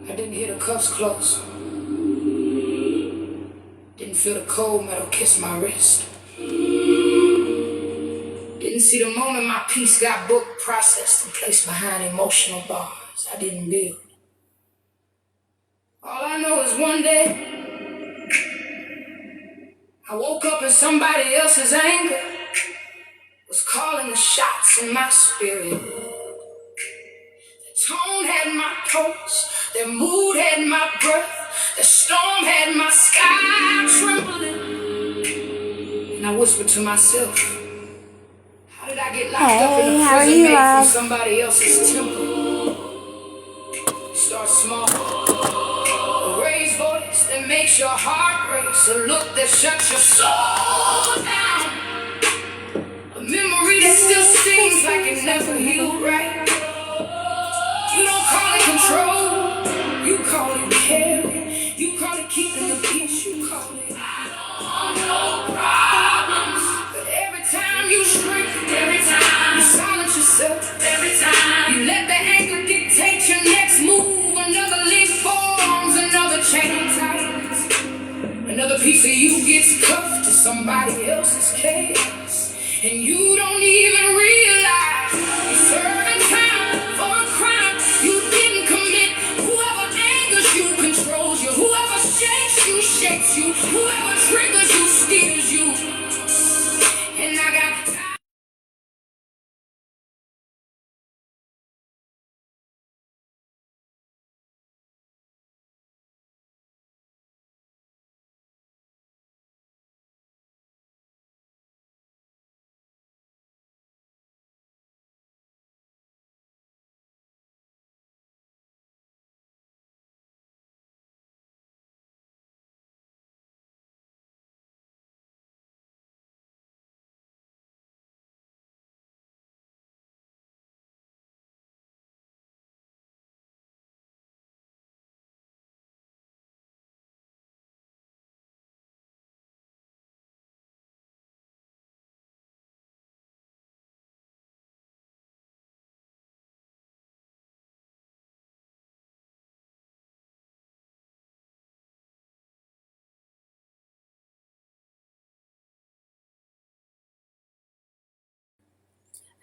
I didn't hear the cuffs close. Didn't feel the cold metal kiss my wrist. Didn't see the moment my piece got booked, processed, and placed behind emotional bars I didn't build. All I know is one day I woke up and somebody else's anger was calling the shots in my spirit. Their tone had my pulse, their mood had my breath, the storm had my sky trembling. And I whispered to myself, how did I get locked up in a prison made from somebody else's temple? Start small, a raised voice that makes your heart race, a look that shuts your soul down, a memory that still stings like it never healed right. You don't call it control, you call it caring, you call it keeping the peace, you call it I don't want no problems. But every time you shrink, every time you silence yourself, every time you let the anger dictate your next move, another link forms, another chain tightens, another piece of you gets cuffed to somebody else's chaos, and you don't even realize you're serving time for a crime you didn't commit. Whoever angers you controls you, whoever shakes you, whoever triggers you steers you. And I got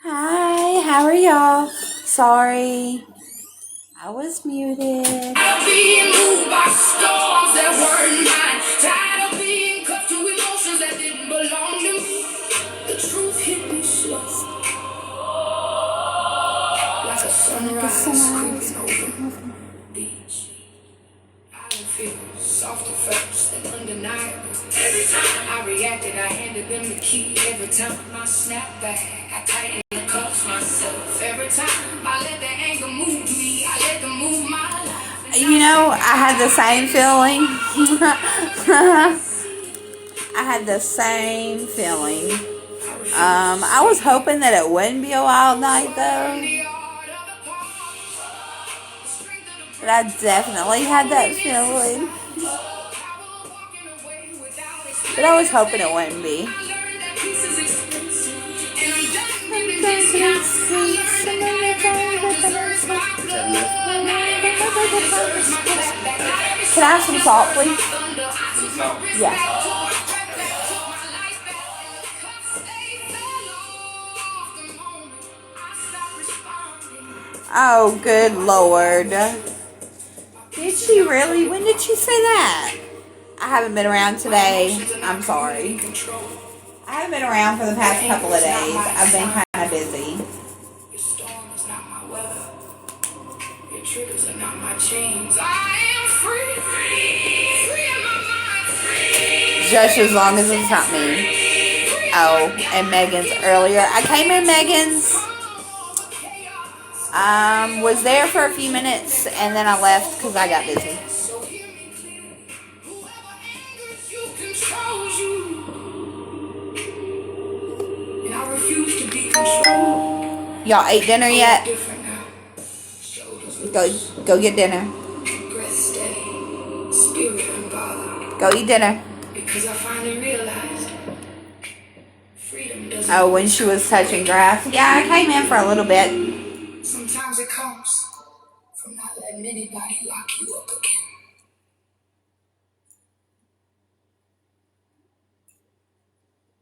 Hi, how are y'all? Sorry, I was muted. tired of being moved by storms that weren't mine. Tired of being cuffed to emotions that didn't belong to me. The truth hit me slow, like a sunrise creeping over the beach. I would feel soft at first and undeniable. Every time I reacted, I handed them the key. Every time I snapped back, I tightened the cuffs myself. Every time I let the anger move me, I let them move my life. You know, I had the same feeling. I had the same feeling. I was hoping that it wouldn't be a wild night though. But I definitely had that feeling. But I was hoping it wouldn't be. Can I have some salt, please? Yeah. Oh, good Lord. Did she really? When did she say that? I haven't been around today. I'm sorry. I haven't been around for the past couple of days. I've been kind of busy. Your storm is not my weather. Your triggers are not my chains. I am free. Free in my mind. Free. Just as long as it's not me. Oh, and Megan's earlier. I came in Megan's. Was there for a few minutes and then I left because I got busy. So hear me clear. Whoever angers you controls you. And I refuse to be controlled. Y'all ate dinner yet? Different now. Shoulders Go get dinner. breath steady. Spirit unbothered. Go eat dinner. Because I finally realized freedom doesn't. Oh, when she was touching grass. Yeah, I came in for a little bit. Sometimes it comes from not letting anybody lock you up again.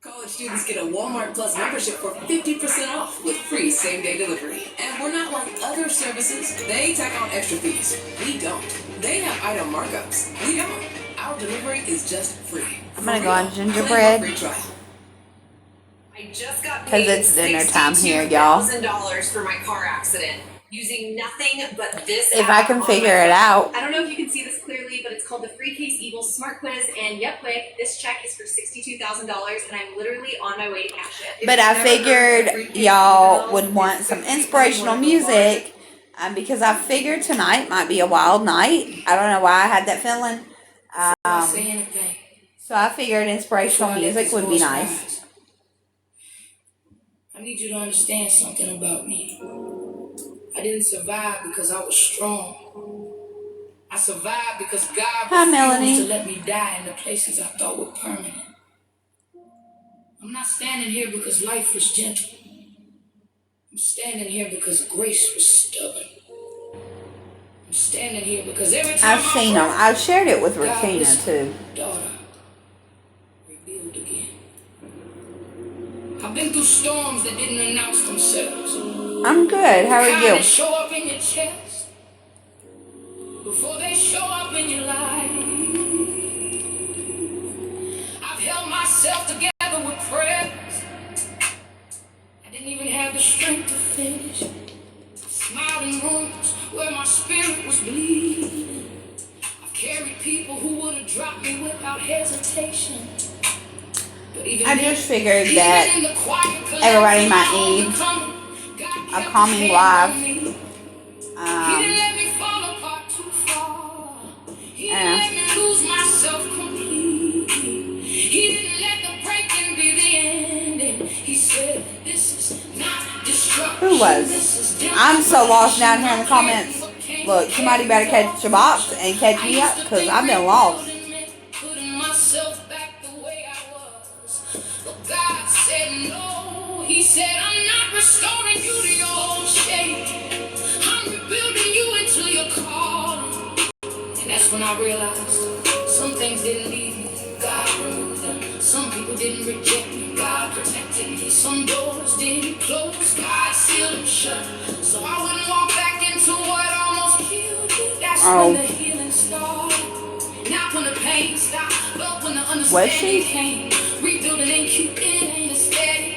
College students get a Walmart Plus membership for 50% off with free same-day delivery. And we're not like other services. They tack on extra fees. We don't. They have item markups. We don't. Our delivery is just free. I'm gonna go on gingerbread. Free trial. I just got paid it's dinner time here, y'all. $62,000 for my car accident using nothing but this. If I can figure it out. I don't know if you can see this clearly, but it's called the Free Case Eagles Smart Quiz. And yep, quick, this check is for $62,000, and I'm literally on my way to cash it. But I figured y'all would want some inspirational music because I figured tonight might be a wild night. I don't know why I had that feeling. So I figured inspirational music would be nice. I need you to understand something about me. I didn't survive because I was strong. I survived because God refused to let me die in the places I thought were permanent. I'm not standing here because life was gentle. I'm standing here because grace was stubborn. I'm standing here because every time I've seen them. I've shared it with Regina too. Daughter, revealed again. I've been through storms that didn't announce themselves. I'm good. How are you? They show up in your chest before they show up in your life. I've held myself together with prayers. I didn't even have the strength to finish. Smiled in rooms where my spirit was bleeding. I've carried people who would have dropped me without hesitation. I just figured that everybody might need a calming life. Who was? I'm so lost down here in the comments. Look, somebody better catch a box and catch me up because I've been lost. He said, I'm not restoring you to your old shape. I'm rebuilding you into your calling. And that's when I realized some things didn't leave me. God removed them. Some people didn't reject me. God protected me. Some doors didn't close. God sealed them shut. So I wouldn't walk back into what almost killed me. That's when the healing started. Not when the pain stopped, but when the understanding came. Rebuilding ain't cute, it ain't steady.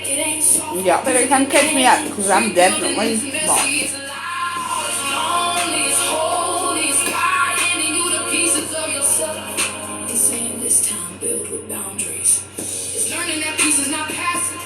Y'all better come catch me up because I'm definitely lost. It's learning that peace is not passive,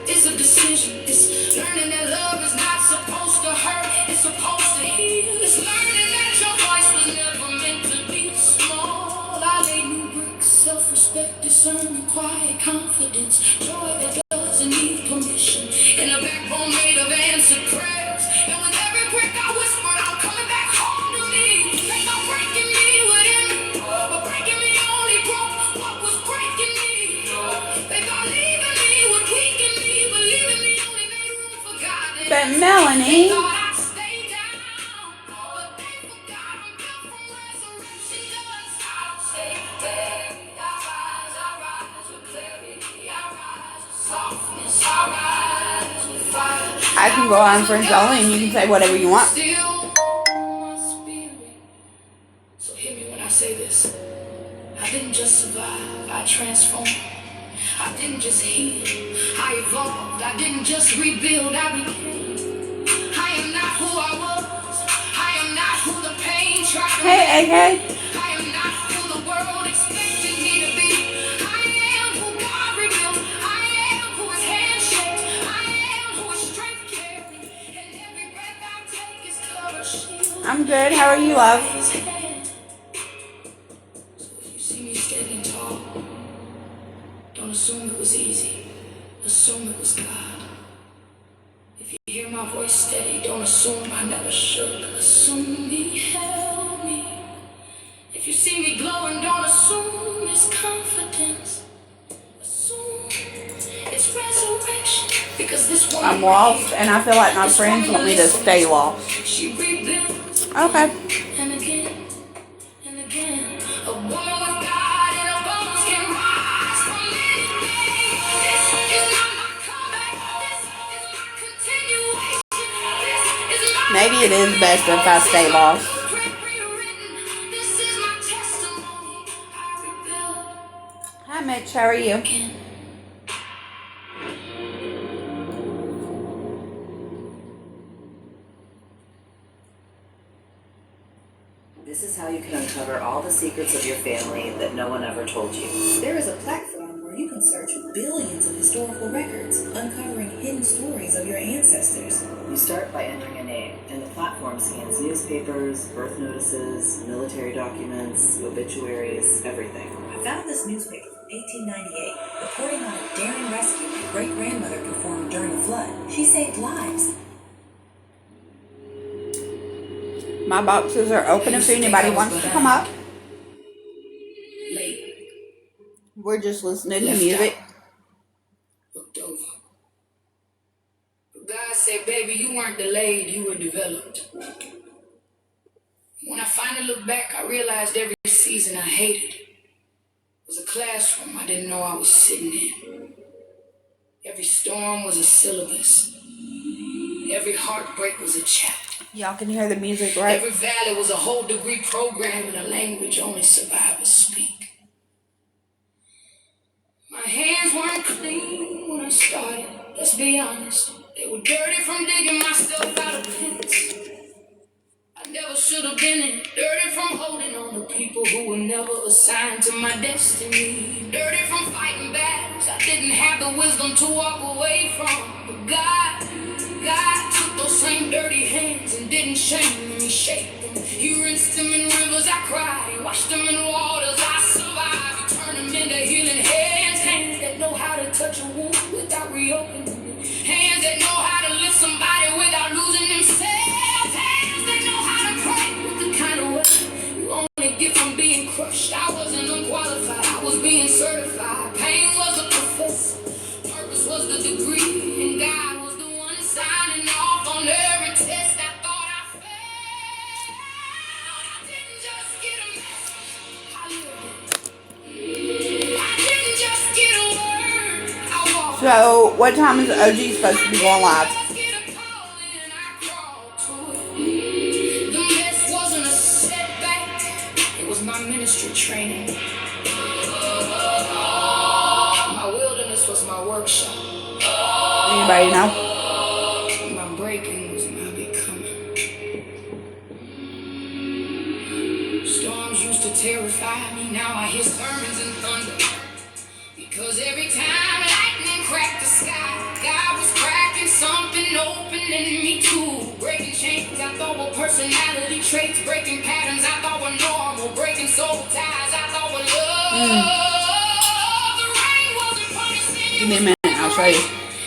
it's a decision. It's learning that love is not supposed to hurt, it's supposed to heal. It's learning that your voice was never meant to be small. I lay new bricks, self-respect, discernment, quiet confidence, joy that doesn't need permission, and a backbone made of answered prayers. And with every brick I whispered, I'm coming back home to me. They not breaking me within me, but breaking me only broke what was breaking me. They thought leaving me would weaken me, but leaving me only made room for God. But Melanie, thought I'd stay down, but they forgot I'm built from resurrection dust. I'll stay there. I rise with clarity. I rise with softness. I rise with fire. I can go on Friends Only and you can say whatever you want. So hear me when I say this. I didn't just survive, I transformed. I didn't just heal, I evolved. I didn't just rebuild, I became. I am not who I was. I am not who the pain tried to Hey, make. AK. I am not who the world expected me to be. I am who God revealed. I am who His hand shaped. I am who His strength carried. And every breath I take is covered shield. I'm good. How are you, love? His hand. So if you see me standing tall, don't assume it was easy. Assume it was God. If you hear my voice steady, don't assume I never shook. Assume He held me. If you see me glowing, don't assume it's confidence. Assume it's resurrection. Because this woman I'm lost and I feel like my friends want me to stay lost. she rebuilds Okay. and again. it is best if I stay lost. Hi, Mitch. How are you? This is how you can uncover all the secrets of your family that no one ever told you. There is a platform where you can search billions of historical records, uncovering hidden stories of your ancestors. You start by entering a name, and the platform scans newspapers, birth notices, military documents, obituaries, everything. I found this newspaper from 1898 reporting on a daring rescue my great-grandmother performed during a flood. She saved lives. My boxes are open if anybody wants to come up. We're just listening to music. Looked over. But God said, baby, you weren't delayed, you were developed. When I finally look back, I realized every season I hated was a classroom I didn't know I was sitting in. Every storm was a syllabus. Every heartbreak was a chapter. Y'all can hear the music, right? Every valley was a whole degree program in a language only survivors speak. My hands weren't clean when I started, let's be honest. They were dirty from digging myself out of pits I never should have been in. Dirty from holding on to people who were never assigned to my destiny. Dirty from fighting battles I didn't have the wisdom to walk away from. But God took those same dirty hands and didn't shame me, shape them. He rinsed them in rivers I cried, he washed them in waters I survived. He turned them into healing hands, hands that know how to touch a wound without reopening it. Hands that know how to lift somebody without losing themselves. Hands that know how to pray with the kind of way you only get from being crushed. I wasn't unqualified, I was being certified. Pain was a professor, purpose was the degree, and God was the one signing off on every test I thought I failed. I didn't just get a message, I lived it. I didn't just get a word, I walked it. So, what time is OG supposed to be going live? The mess wasn't a setback, it was my ministry training. My wilderness was my workshop. Anybody know? My breaking was my becoming. Storms used to terrify me, now I hear sermons and thunder. Because every time lightning cracked the sky, God was cracking something open in me too. Breaking chains I thought were personality traits, breaking patterns I thought were normal, breaking soul ties I thought were love. The rain wasn't punishment, Give me a minute, I'll show you.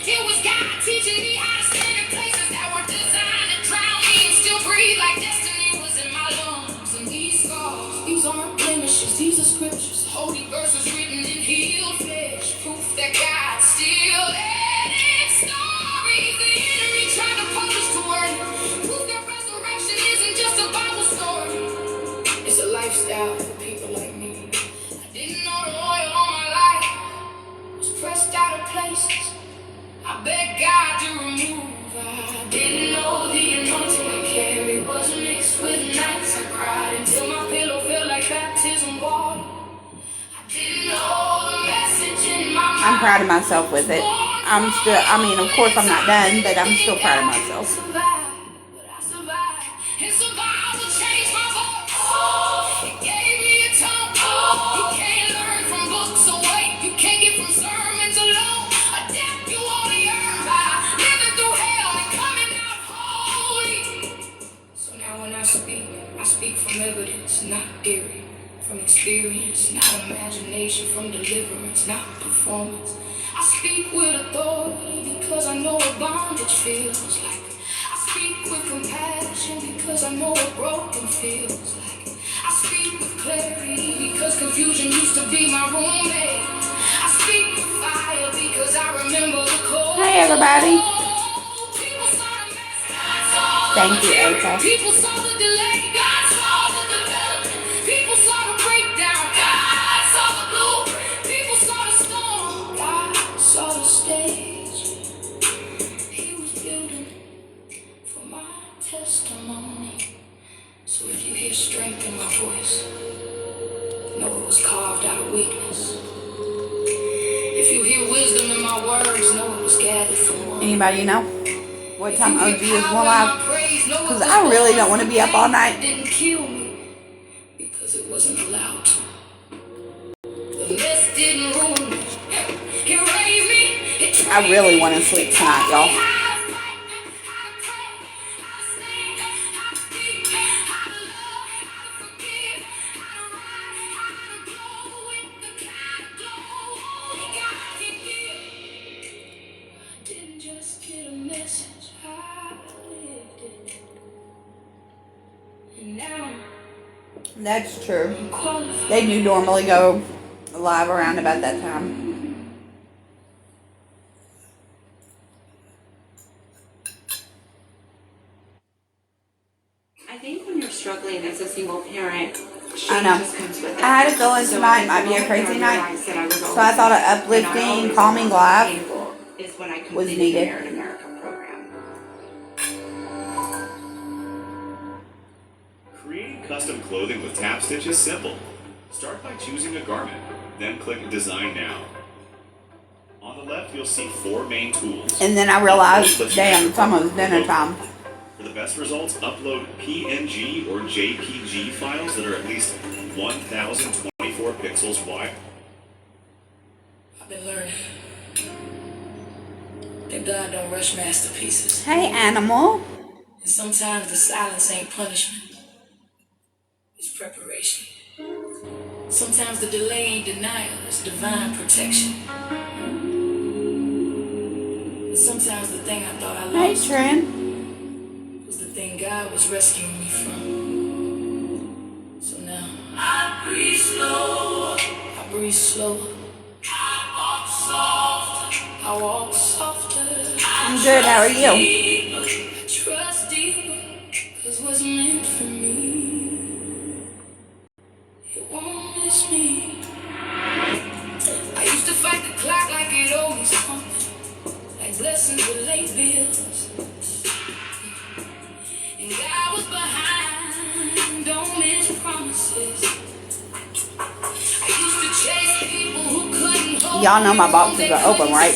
it was God teaching me how to stand in places that were designed to drown me and still breathe like destiny was in my lungs. And these scars, these aren't blemishes, these are scriptures, holy verses written in healed flesh, proof that God still edited stories the enemy tried to publish to word. Proof that resurrection isn't just a Bible story, it's a lifestyle for people like me. I didn't know the oil on my life was pressed out of places I begged God to remove. I didn't know the anointing I carried was mixed with nights I cried until my pillow felt like baptism water. I didn't know the message in my mind. I'm proud of myself with it. I'm still, I mean, of course I'm not done, but I'm still proud of myself. But I survived, and survival changed my voice. It gave me a tone. You can't learn from books away. You can't get from sermons alone. Adapt you only earn by living through hell and coming out holy. So now when I speak from evidence, not theory. From experience, not imagination. From deliverance, not performance. I speak with authority because I know what bondage feels like. I speak with compassion because I know what broken feels like. I speak with clarity because confusion used to be my roommate. I speak with fire because I remember the cold. Hey, everybody. People saw the mess, God saw the Thank you, material. Asa. People saw the delay, God saw the development. People saw the breakdown, God saw the blueprint. People saw the storm, God saw the stage. He was building for my testimony. hear strength in my voice, know it was carved out of weakness. If you hear wisdom in my words, know it was gathered from one. Anybody know what time OG is going live? Because I really don't want to be up all night. Didn't kill me because it wasn't allowed to. The mess didn't ruin me. It raised me. I really want to sleep tonight, y'all. That's true. They do normally go live around about that time. I think when you're struggling as a single parent, I know. I had a feeling tonight might be a crazy night, so I thought an uplifting, calming laugh was needed. Creating custom clothing with tap stitch is simple. Start by choosing a garment, then click Design Now. On the left, you'll see 4 main tools. And then I realized, damn, it's almost dinner time. For the best results, upload PNG or JPG files that are at least 1024 pixels wide. I've been learning that God don't rush masterpieces. Hey, animal. And sometimes the silence ain't punishment, it's preparation. Sometimes the delay ain't denial, it's divine protection. And sometimes the thing I thought I Hey, lost Trent. was the thing God was rescuing me from. So now I breathe slower, I breathe slower, I walk softer. I'm good. How are you? Trust deeper, 'cause what's meant for me, it won't miss me. I used to fight the clock like it owed me something, like blessings with late bills. And God was behind, don't miss promises. I used to chase people who couldn't hold. Y'all know my boxes are open, right?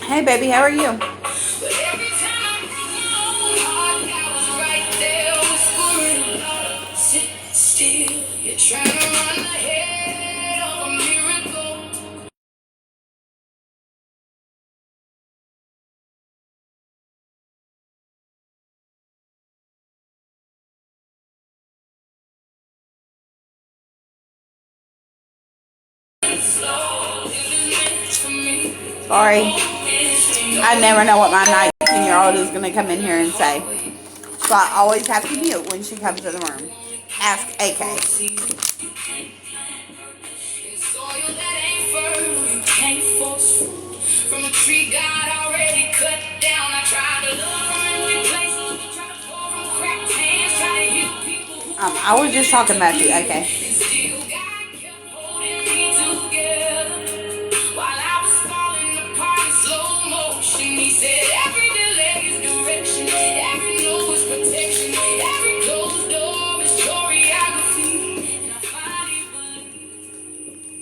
Hey, baby, how are you? But every time I heart, God was right there whispering, sit still, you're trying to run ahead of a miracle. Sorry. I never know what my 19-year-old is going to come in here and say. So I always have to mute when she comes in the room. Ask AK. From a tree God already cut down. I tried to look from every place, tried to pour from cracked hands, tried to heal people who I was just talking about you, AK. still God kept holding me together. While I was falling apart in slow motion, He said every delay is direction, every no is protection, every closed door is choreography. And I finally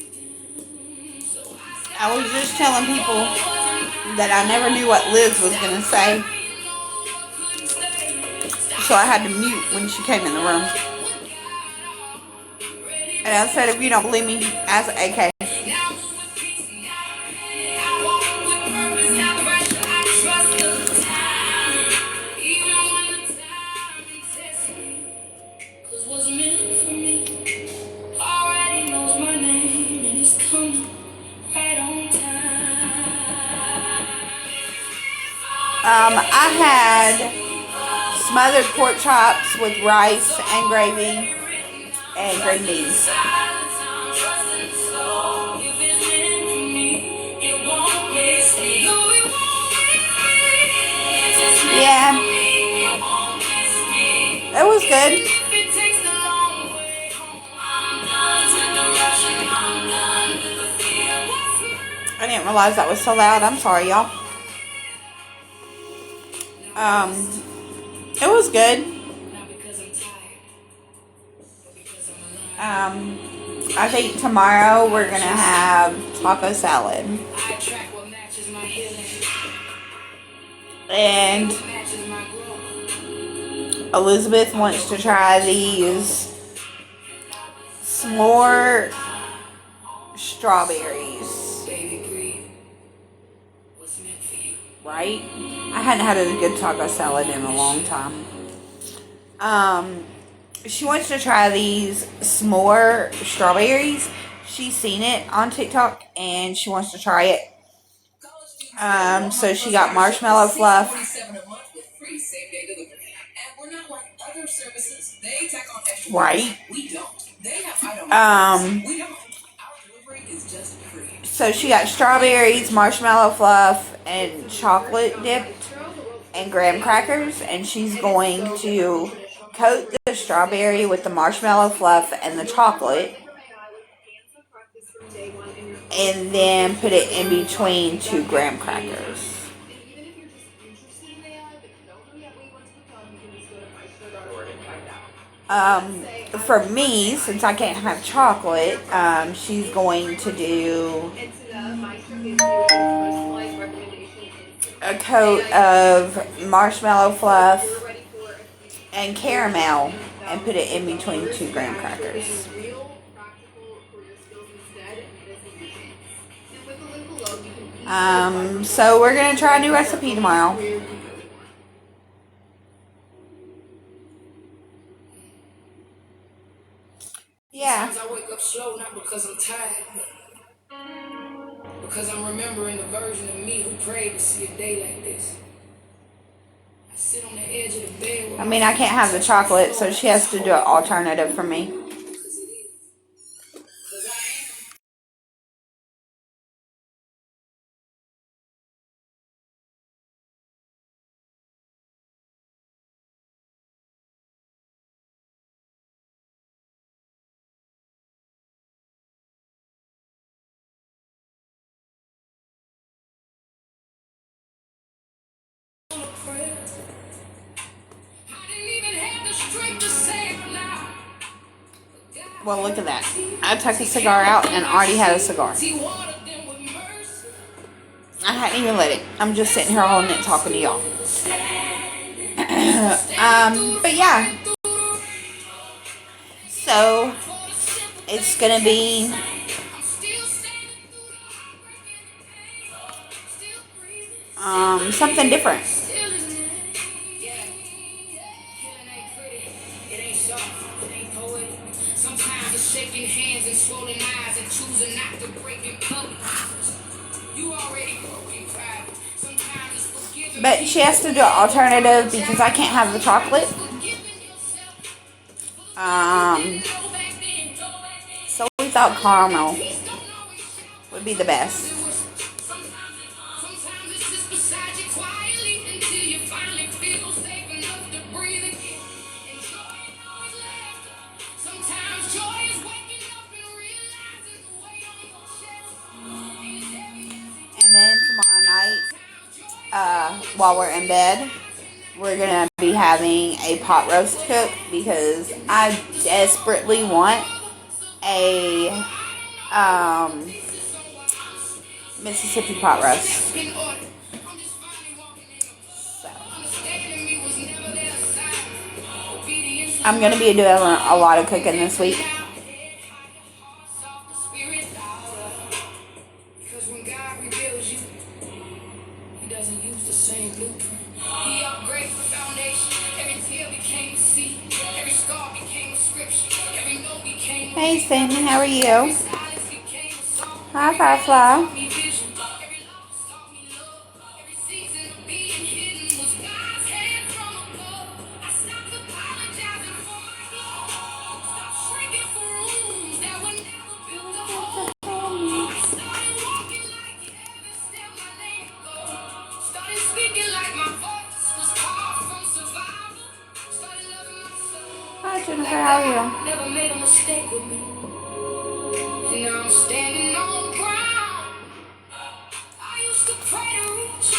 believed. So I was just telling people that I never knew what Liz was going to say. So I had to mute when she came in the room. And I said, if you don't believe me, ask AK. I had smothered pork chops with rice and gravy and green beans. Yeah, it was good. I didn't realize that was so loud. I'm sorry, y'all. It was good. I think tomorrow we're gonna have taco salad. And Elizabeth wants to try these s'more strawberries. Right? I hadn't had a good taco salad in a long time. She wants to try these s'more strawberries. She's seen it on TikTok and she wants to try it. So she got marshmallow fluff. Right. So she got strawberries, marshmallow fluff, and chocolate dipped and graham crackers, and she's going to coat the strawberry with the marshmallow fluff and the chocolate, and then put it in between 2 graham crackers. For me, since I can't have chocolate, she's going to do a coat of marshmallow fluff and caramel and put it in between 2 graham crackers. So we're going to try a new recipe tomorrow. Yeah. Sometimes I wake up slow, not because I'm tired, but because I'm remembering the version of me who prayed to see a day like this. I sit on the edge of the bed. I mean, I can't have the chocolate, so she has to do an alternative for me. Well, look at that. I took a cigar out and already had a cigar. I hadn't even lit it. I'm just sitting here holding it talking to y'all. But yeah. So, it's going to be something different. Shaking hands and swollen eyes and choosing not to break in public. You already broken pride. Sometimes it's forgiving. But she has to do an alternative because I can't have the chocolate. So we thought caramel would be the best. And then tomorrow night, while we're in bed, we're going to be having a pot roast cook because I desperately want a Mississippi pot roast. So, I'm going to be doing a lot of cooking this week. Hey Sammy, how are you? Hi Firefly. Hi Jennifer, how are you? Never made a mistake with me. Now I'm standing on ground. afraid to reach.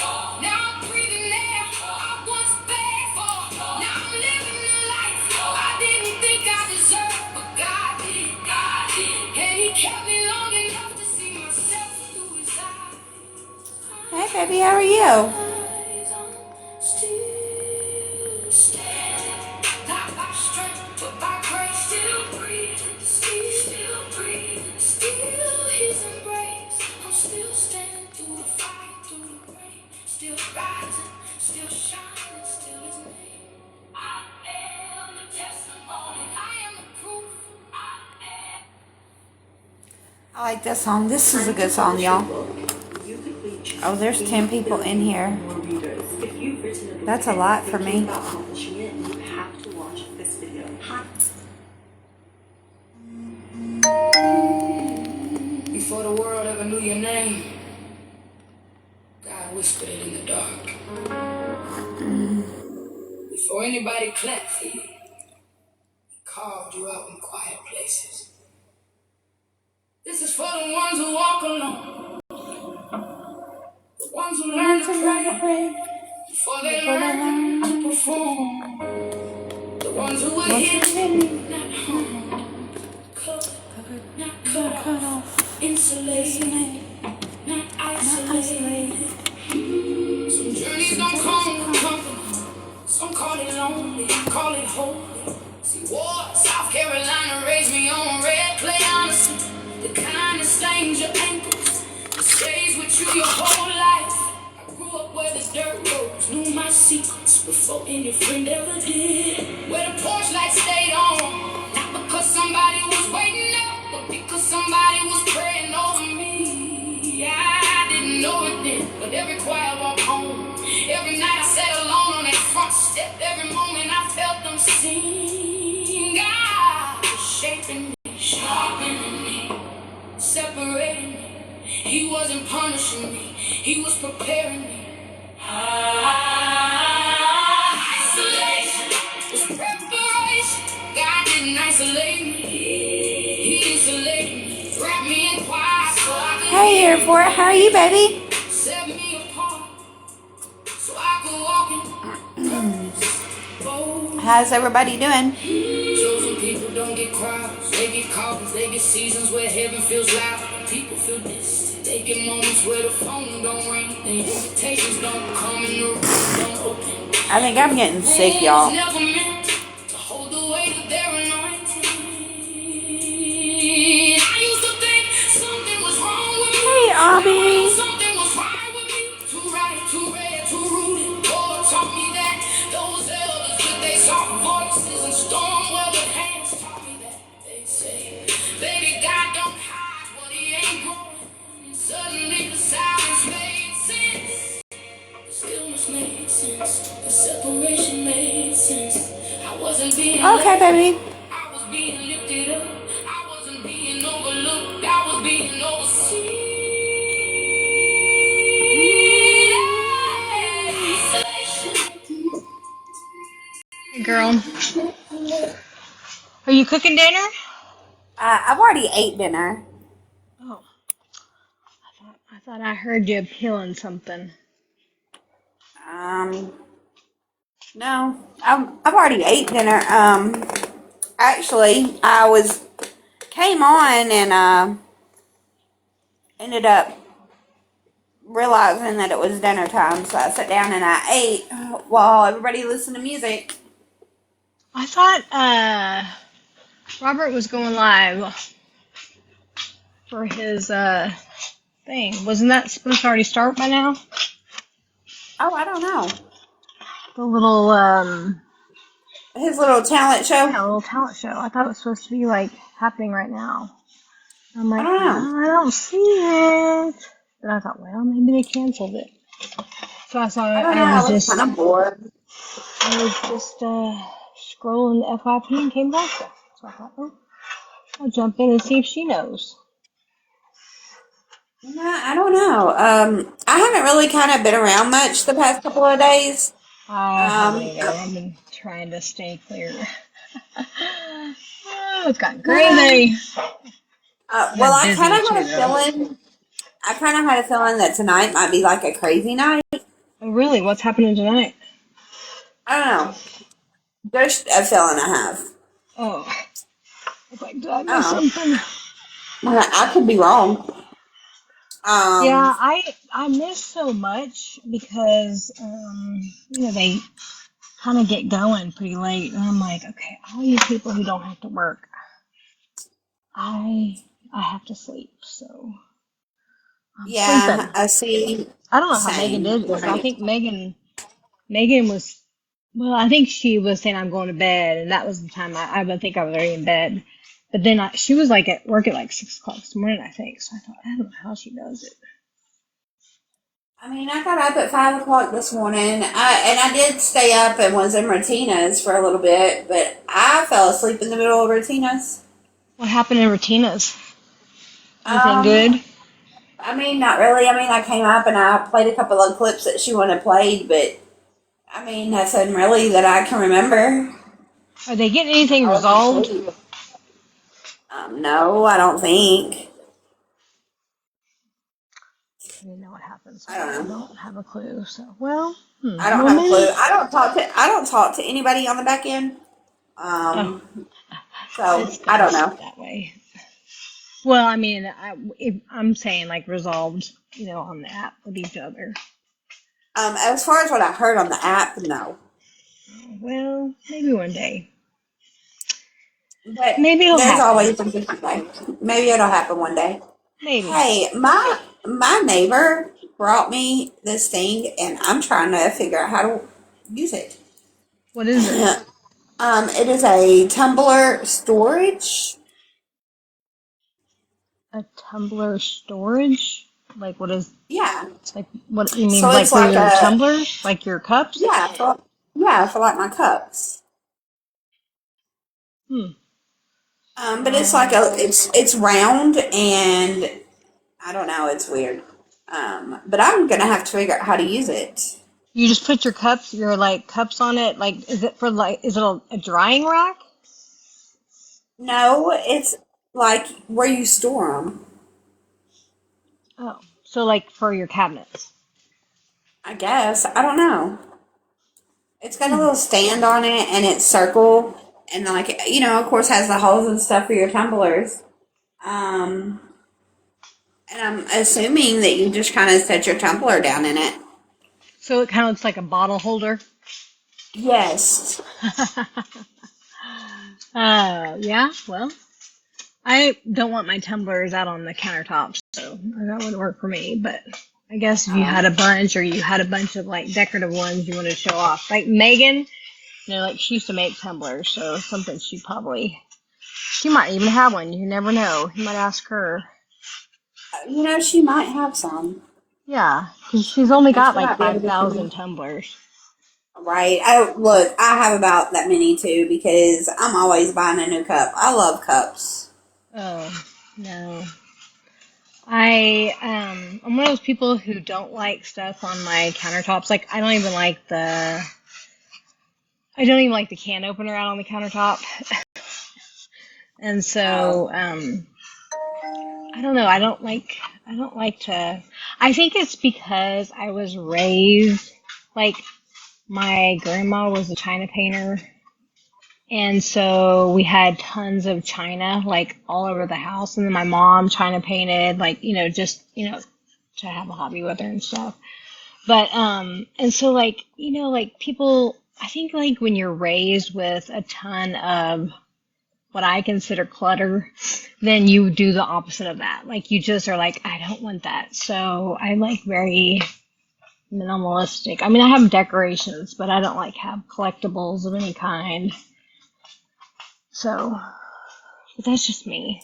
Now I'm breathing air I once begged for. Now I'm living the life I didn't think I deserved, but God did. God did. And He kept me long enough to see myself through His eyes. Hey, baby, how are you? Still standing, not by strength, but by grace. Still breathing, still breathing, still His embrace. I'm still standing through the fire, through the rain. Still rising, still shining, still His name. I am the testimony. I am the proof. I am. I like this song. This is a good song, y'all. Oh, there's 10 people in here. That's a lot for me. Before the world ever knew your name, God whispered it in the dark. Before anybody clapped for you, He carved you out in quiet places. This is for the ones who walk alone, the ones who learn to pray before they learn to perform, the ones who were hidden, not harmed, covered, not cut off, insulated, not isolated. Some journeys don't come with company, some call it lonely, call it holy. See, war, South Carolina raised me on red clay honesty, the kind that stains your ankles, that stays with you your whole life. I grew up where the dirt rose, knew my secrets before any friend ever did. Where the porch light stayed on, not because somebody was waiting up, but because somebody was praying over me. I didn't know it then, but every quiet walk home, every night I sat alone on that front step, every moment I felt them sing. God was shaping me, sharpening me, separating me. He wasn't punishing me, He was preparing me. Isolation was preparation. God didn't isolate me, He insulated me, wrapped me in quiet so I could Hey, Airport, how are you, baby? set me apart so I could walk in purpose. Bold. How's everybody doing? Chosen people don't get crowds, they get called, they get seasons where heaven feels loud, people feel distant. They get moments where the phone don't ring, the invitations don't come and the room don't open. I think I'm getting sick, y'all. Rooms never meant to hold the weight of their anointing. I used to think something was wrong with me. Hey, Abby. Something was right with me. Too right, too red, too rooted. Lord taught me that those elders with their soft voices and storm weathered hands taught me that they say, baby, God don't hide what He ain't growing. And suddenly the silence made sense. The stillness made sense. The separation made sense. I wasn't being Okay, left. baby. I was being lifted up. I wasn't being overlooked. I was being overseen. Hey girl, are you cooking dinner? I've already ate dinner. Oh, I thought I heard you peeling something. Um, no, I've already ate dinner. Actually, came on and ended up realizing that it was dinner time, so I sat down and I ate while everybody listened to music. I thought Robert was going live for his thing. Wasn't that supposed to already start by now? Oh, I don't know. The little His little talent show. yeah, little talent show. I thought it was supposed to be like happening right now. I'm I like, don't know. I don't see it. Then I thought, well, maybe they canceled it. So I saw I it. don't know. I was kind of bored. I was just scrolling the FYP and came back. So I thought, oh, I'll jump in and see if she knows. No, I don't know. I haven't really kind of been around much the past couple of days. I haven't Um, either. I've been trying to stay clear. Oh, it's got no, gray. well, Been I kind busy of too, had a though. feeling. I kind of had a feeling that tonight might be like a crazy night. Oh, really? What's happening tonight? I don't know. Just a feeling I have. Oh, did I miss I don't something? know. I could be wrong. Um, Yeah, I miss so much because they kind of get going pretty late, and I'm like, okay, all you people who don't have to work, I I have to sleep, so I'm yeah, sleeping. I see. I don't know how Megan Same. did it because I Right. think Megan was well, I think she was saying I'm going to bed, and that was the time I would think I was already in bed. But then she was like at work at like 6 o'clock this morning, I think. So I thought I don't know how she does it. I mean, I got up at 5 o'clock this morning, I did stay up and was in Rotina's for a little bit, but I fell asleep in the middle of Rotina's. What happened in Rotina's? Anything Um, good? I mean, not really. I mean, I came up and I played a couple of clips that she wanted played, but I mean, nothing really that I can remember. Are they getting anything I was resolved? asleep. No, I don't think. I didn't know what happened, so I don't I know. don't have a clue. So well, I don't well have a clue. maybe. I don't talk to anybody on the back end. Oh, So it's I don't best know. that way. Well, I mean, I'm saying like resolved, on the app with each other. As far as what I heard on the app, no. Well, maybe one day. But Maybe it'll there's happen. always a different day. Maybe it'll happen one day. Maybe. Hey, my neighbor brought me this thing, and I'm trying to figure out how to use it. What is it? It is a tumbler storage. A tumbler storage? Like what is Yeah. like what you So mean like it's for like your a tumblers? Like your cups? yeah for for like my cups. Hmm. But it's like Um it's round and I don't know. It's weird. But I'm gonna have to figure out how to use it. you just put your like cups on it. Like is it a drying rack? No, it's like where you store them. Oh. So like for your cabinets. I guess I don't know. It's got a Hmm. little stand on it, and it's circle, and like of course, has the holes and stuff for your tumblers. Um, and I'm assuming that you just kind of set your tumbler down in it. So it kind of looks like a bottle holder. Yes. Yeah, well, I don't want my tumblers out on the countertops, so that wouldn't work for me. But I guess if you had a bunch, or you had a bunch of like decorative ones you wanted to show off, like Megan, like she used to make tumblers, so it's something she might even have one. You never know. You might ask her. She might have some. Yeah, because she's only And got she like might be able to show 5,000 me. tumblers. Right. Look, I have about that many too because I'm always buying a new cup. I love cups. Oh no. I'm one of those people who don't like stuff on my countertops. Like I don't even like the can opener out on the countertop. And so, Oh. I don't know. I don't like to, I think it's because I was raised, like, my grandma was a china painter. And so we had tons of china, like, all over the house. And then my mom china painted, like, just, to have a hobby with her and stuff. But and so like like people, I think like when you're raised with a ton of what I consider clutter, then you do the opposite of that. Like you just are like, I don't want that. So I like very minimalistic. I mean, I have decorations, but I don't like have collectibles of any kind. So, but that's just me.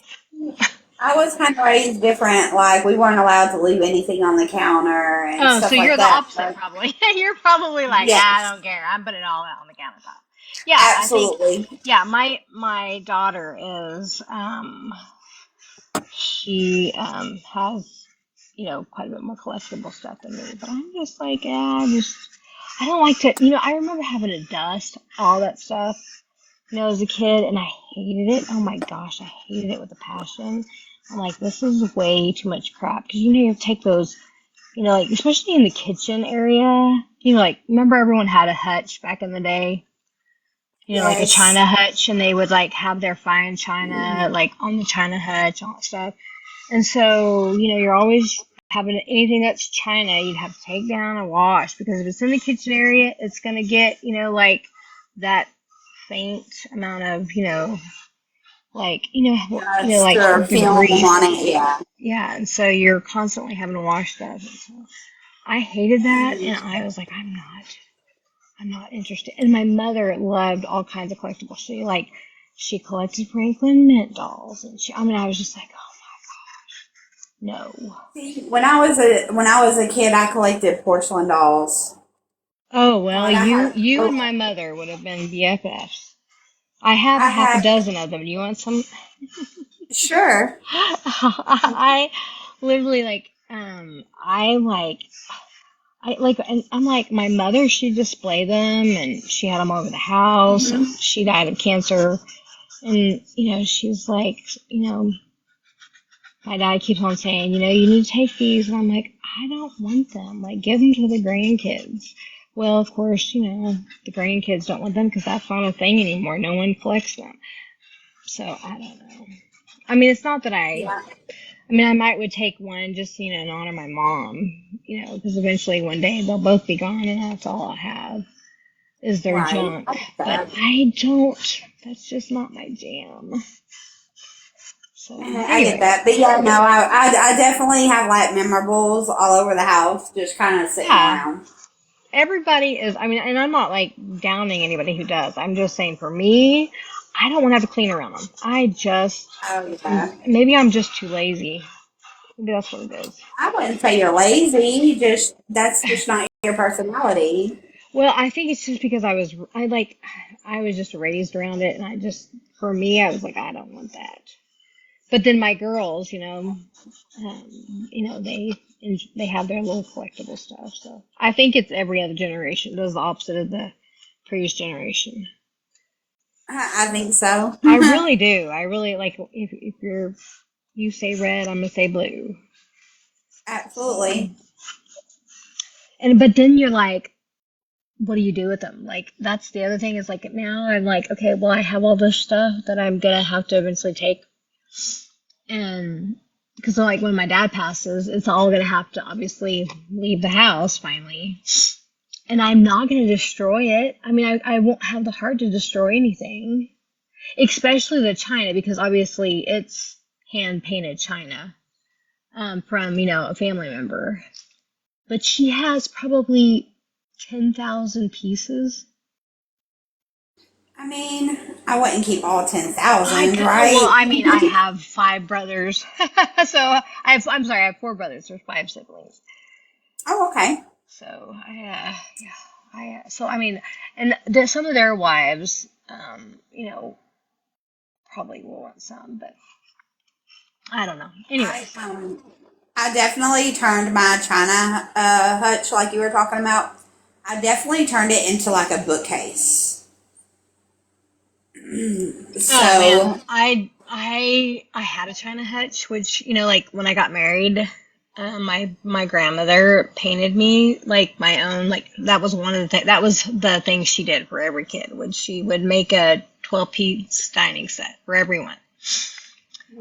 I was kind of raised different. Like we weren't allowed to leave anything on the counter and Oh, so stuff like you're the that. opposite, But probably. You're probably like, I yes, don't care. I'm putting it all out on the countertop. Yeah, I think. absolutely. Yeah, my daughter is. She has quite a bit more collectible stuff than me, but I'm just like, I don't like to. I remember having to dust all that stuff. As a kid, and I hated it. Oh my gosh, I hated it with a passion. I'm like, this is way too much crap. Because, you have to take those, like, especially in the kitchen area. Like, remember everyone had a hutch back in the day? Like a Yes. china hutch, and they would, like, have their fine china, like, on the china hutch, all that stuff. And so, you're always having anything that's china, you'd have to take down and wash, because if it's in the kitchen area, it's going to get, like, that faint amount of, like, like Sure, film debris. on it, yeah. Yeah, and so you're constantly having to wash stuff. And so I hated that, and I was like, I'm not interested. And my mother loved all kinds of collectibles. She collected Franklin Mint dolls, and I was just like, oh no. See, when I was a kid, I collected porcelain dolls. Oh well, Like I you had, you and my mother would have been BFFs. I have I half a had, dozen of them. Do you want some? sure. I literally and I'm like, my mother, she'd display them, and she had them all over the house, and Hmm. she died of cancer. And, she's like, my dad keeps on saying, you need to take these. And I'm like, I don't want them. Like, give them to the grandkids. Well, of course, the grandkids don't want them because that's not a thing anymore. No one collects them. So, I don't know. I mean, it's not that Yeah, I might would take one just, in honor of my mom, because eventually one day they'll both be gone, and that's all I'll have is their right. junk. I get But that. that's just not my jam. So, I get anyway, that. But yeah, no, I definitely have like memorables all over the house, just kind of sitting yeah, around. everybody is, and I'm not like downing anybody who does. I'm just saying for me, I don't want to have to clean around them. Oh yeah. Maybe I'm just too lazy. Maybe that's what it is. I wouldn't say you're lazy. That's just not your personality. Well, I think it's just because I was just raised around it, and for me, I was like, I don't want that. But then my girls, they have their little collectible stuff. So I think it's every other generation. It does the opposite of the previous generation. I think so. I really do. I really like if you say red, I'm gonna say blue. So Absolutely. but then you're like, what do you do with them? Like that's the other thing is like now I'm like, okay, well I have all this stuff that I'm gonna have to eventually take, and because like when my dad passes, it's all gonna have to obviously leave the house finally, and I'm not gonna destroy it. I mean, I won't have the heart to destroy anything, especially the china because obviously it's hand painted china from a family member, but she has probably 10,000 pieces. I mean, I wouldn't keep all I 10,000, well, right? I mean, I have five brothers, so I'm sorry, I have four brothers. There's five siblings. Oh, okay. So yeah, so I mean, and some of their wives, probably will want some, but I don't know. I Anyways, um, I definitely turned my china hutch like you were talking about. I definitely turned it into like a bookcase. oh man, So, I had a china hutch, which like when I got married, my grandmother painted me like my own. Like that was one of that was the thing she did for every kid. Would she would make a 12-piece dining set for everyone.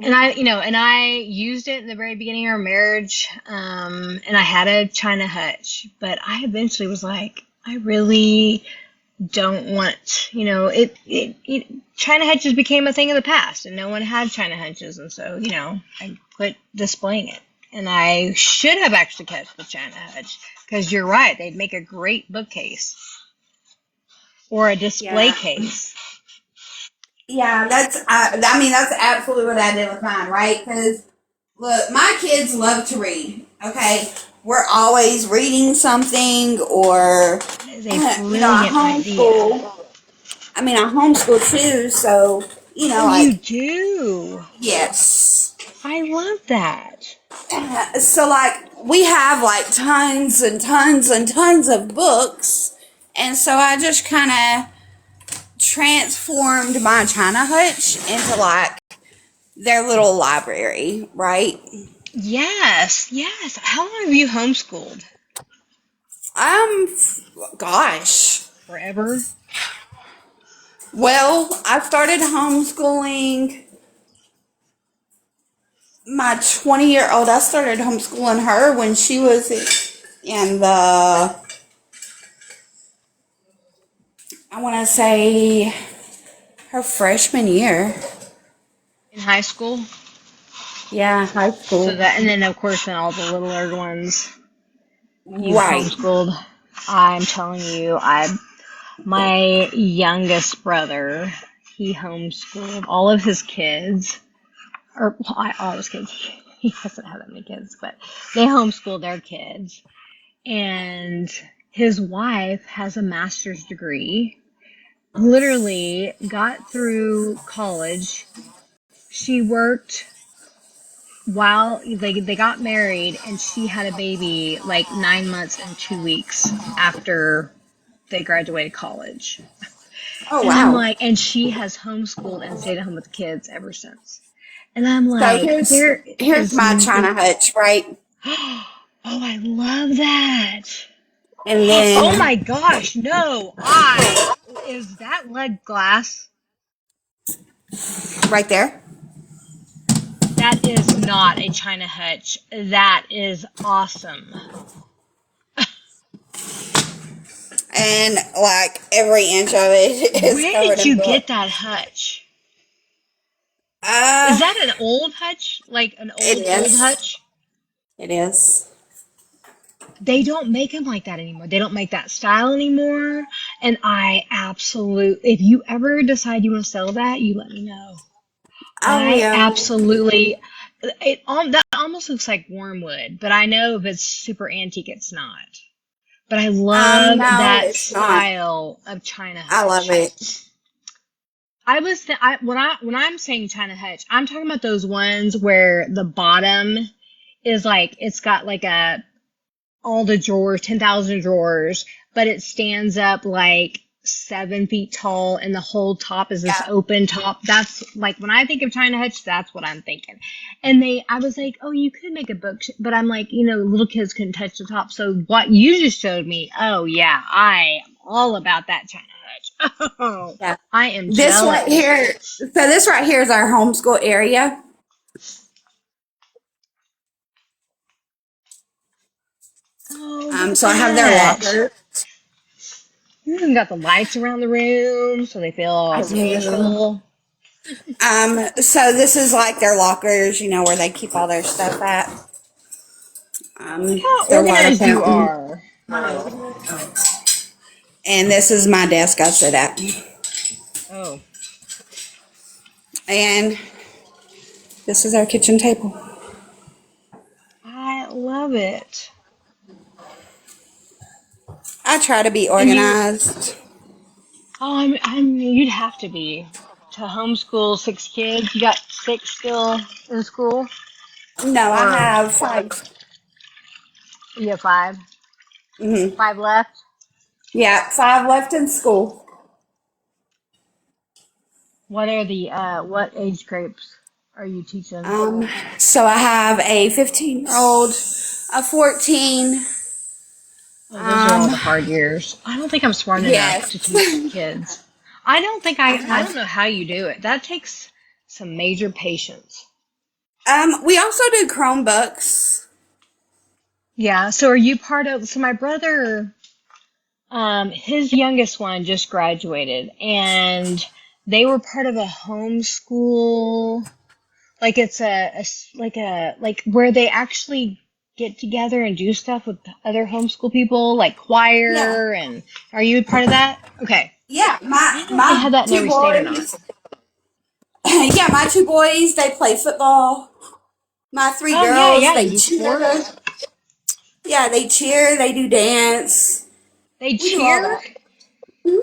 And I used it in the very beginning of our marriage, and I had a china hutch, but I eventually was like, I really don't want, china hutches became a thing of the past, and no one had china hutches, and so, I quit displaying it. And I should have actually kept the china hutch, because you're right, they'd make a great bookcase or a display yeah. case. Yeah, I mean, that's absolutely what I did with mine, right? Because, look, my kids love to read, okay? We're always reading something, or, That is a I brilliant idea. homeschool. I mean, I homeschool too, so, Oh, you like, do? yes. I love that. So, like, we have, like, tons and tons and tons of books, and so I just kind of transformed my china hutch into, like, their little library, right? Yes, yes. How long have you homeschooled? Um, gosh. Forever? Well, I started homeschooling my 20-year-old. I started homeschooling her when she was in the, I want to say, her freshman year. In high school? Yeah, high So school. that, and then of course, then all the littler ones you've Right. homeschooled. I'm telling you, my youngest brother, he homeschooled all of his kids, or all his kids. He doesn't have that many kids, but they homeschooled their kids. And his wife has a master's degree, literally got through college. She worked while they got married, and she had a baby like 9 months and 2 weeks after they graduated college. Oh, And I'm wow. like, and she has homeschooled and stayed at home with the kids ever since. And I'm So like, there here's is, my China hutch, right? oh, I love that. And Oh then my gosh, no, is that lead glass? right there. That is not a China hutch. That is awesome. And like every inch of it is Where covered did in you book. get that hutch? Is Uh, that an old hutch? Like an it old is. hutch? It is. They don't make them like that anymore. They don't make that style anymore. And I absolutely, if you ever decide you want to sell that, you let me know. I I will. absolutely, that almost looks like wormwood, but I know if it's super antique, it's not. But I love No, that it's not. style of China I love hutch. it. When I'm saying China hutch, I'm talking about those ones where the bottom is like it's got like a all the drawers, 10,000 drawers, but it stands up like 7 feet tall and the whole top is this Yeah. open top. That's like when I think of China Hutch, that's what I'm thinking. And I was like, oh, you could make a book, but I'm like, little kids couldn't touch the top. So what you just showed me, oh yeah, I am all about that China Hutch. Oh, Yeah. I am This right jealous. here. So this right here is our homeschool area. Oh, look at So I have their that. locker. You even got the lights around the room so they feel I all do. special. So this is like their lockers, where they keep all their stuff at. Look how Their water organized you fountain. are. And this is my desk I sit at. Oh, And this is our kitchen table. I love it. I try to be And organized. you'd have to be to homeschool 6 kids. You got six still in school, No, I or have 5. you have five? Hmm. Five left. Yeah, 5 left in school. What are what age groups are you teaching? So I have a 15-year-old, a 14. Oh, those are all Um, the hard years. I don't think I'm smart enough to yes. teach kids. I don't think I I don't have. know how you do it. That takes some major patience. We also do Chromebooks. Yeah. So are you part of? So my brother, his youngest one just graduated, and they were part of a homeschool. Like it's like where they actually get together and do stuff with other homeschool people, like Yeah, choir. And are you part of that? Okay. yeah. I My didn't know if they my had that in two every state or not. boys. Yeah, my 2 boys. They play football. My 3 Oh yeah, girls. yeah. You They do cheer. sports. Yeah, they cheer. They do dance. They We do all cheer that. Hmm.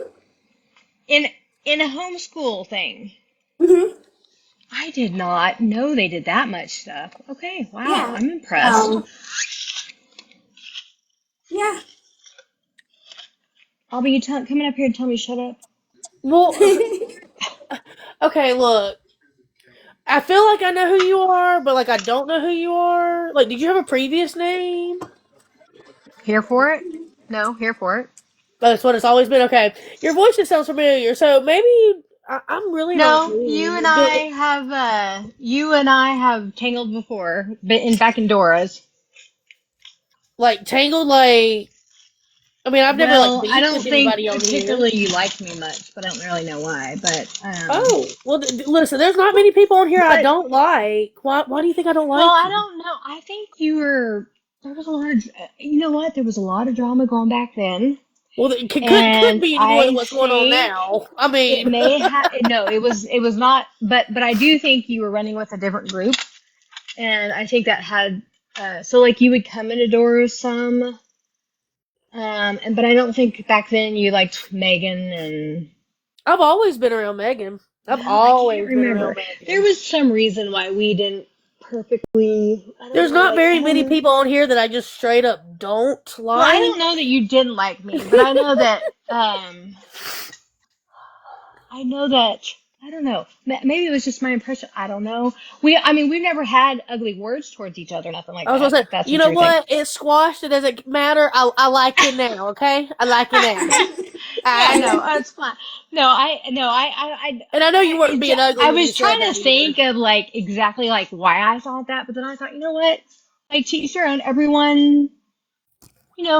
in in a homeschool thing. Hmm. I did not know they did that much stuff. Okay, wow, Yeah. I'm impressed. Um. Yeah. Albie, you coming up here and tell me to shut up? Well, okay, look. I feel like I know who you are, but like I don't know who you are. Like, did you have a previous name? Here for it? No, here for it. That's what it's always been. Okay, your voice just sounds familiar, so maybe I'm really not No, you and mean. I have tangled before, but in back in Dora's. Like tangled, like I mean, I've never like Well, I beefed with don't think anybody on here. particularly you like me much, but I don't really know why. Oh well, listen, there's not many people on here I But don't like. Why do you think I don't well, like I you? don't know. I think you were. There was a lot of. You know what? There was a lot of drama going back then, Well, it could and be any more than I what's going on think now. I it mean, may have. No, it was not. But I do think you were running with a different group, and I think that had. So like you would come into doors some, and but I don't think back then you liked Megan and I've always been around Megan. I've well, I can't always been around remember. There Megan. was some reason why we didn't perfectly. I don't There's know. not Like very I don't many know. people on here that I just straight up don't Well, I like. don't know that you didn't like me, but I know that. I know that. I don't know. Maybe it was just my impression. I don't know. I mean, we've never had ugly words towards each other, nothing like I was that. gonna say, If that's you what know you're thinking. what? It's squashed. It doesn't matter. I like you now. Okay, I like you now. Yeah, I no, it's fine. and I know you weren't being I ugly when you was said trying to that either. think of like exactly like why I thought that, but then I thought, you know what? Like to each their own. Everyone,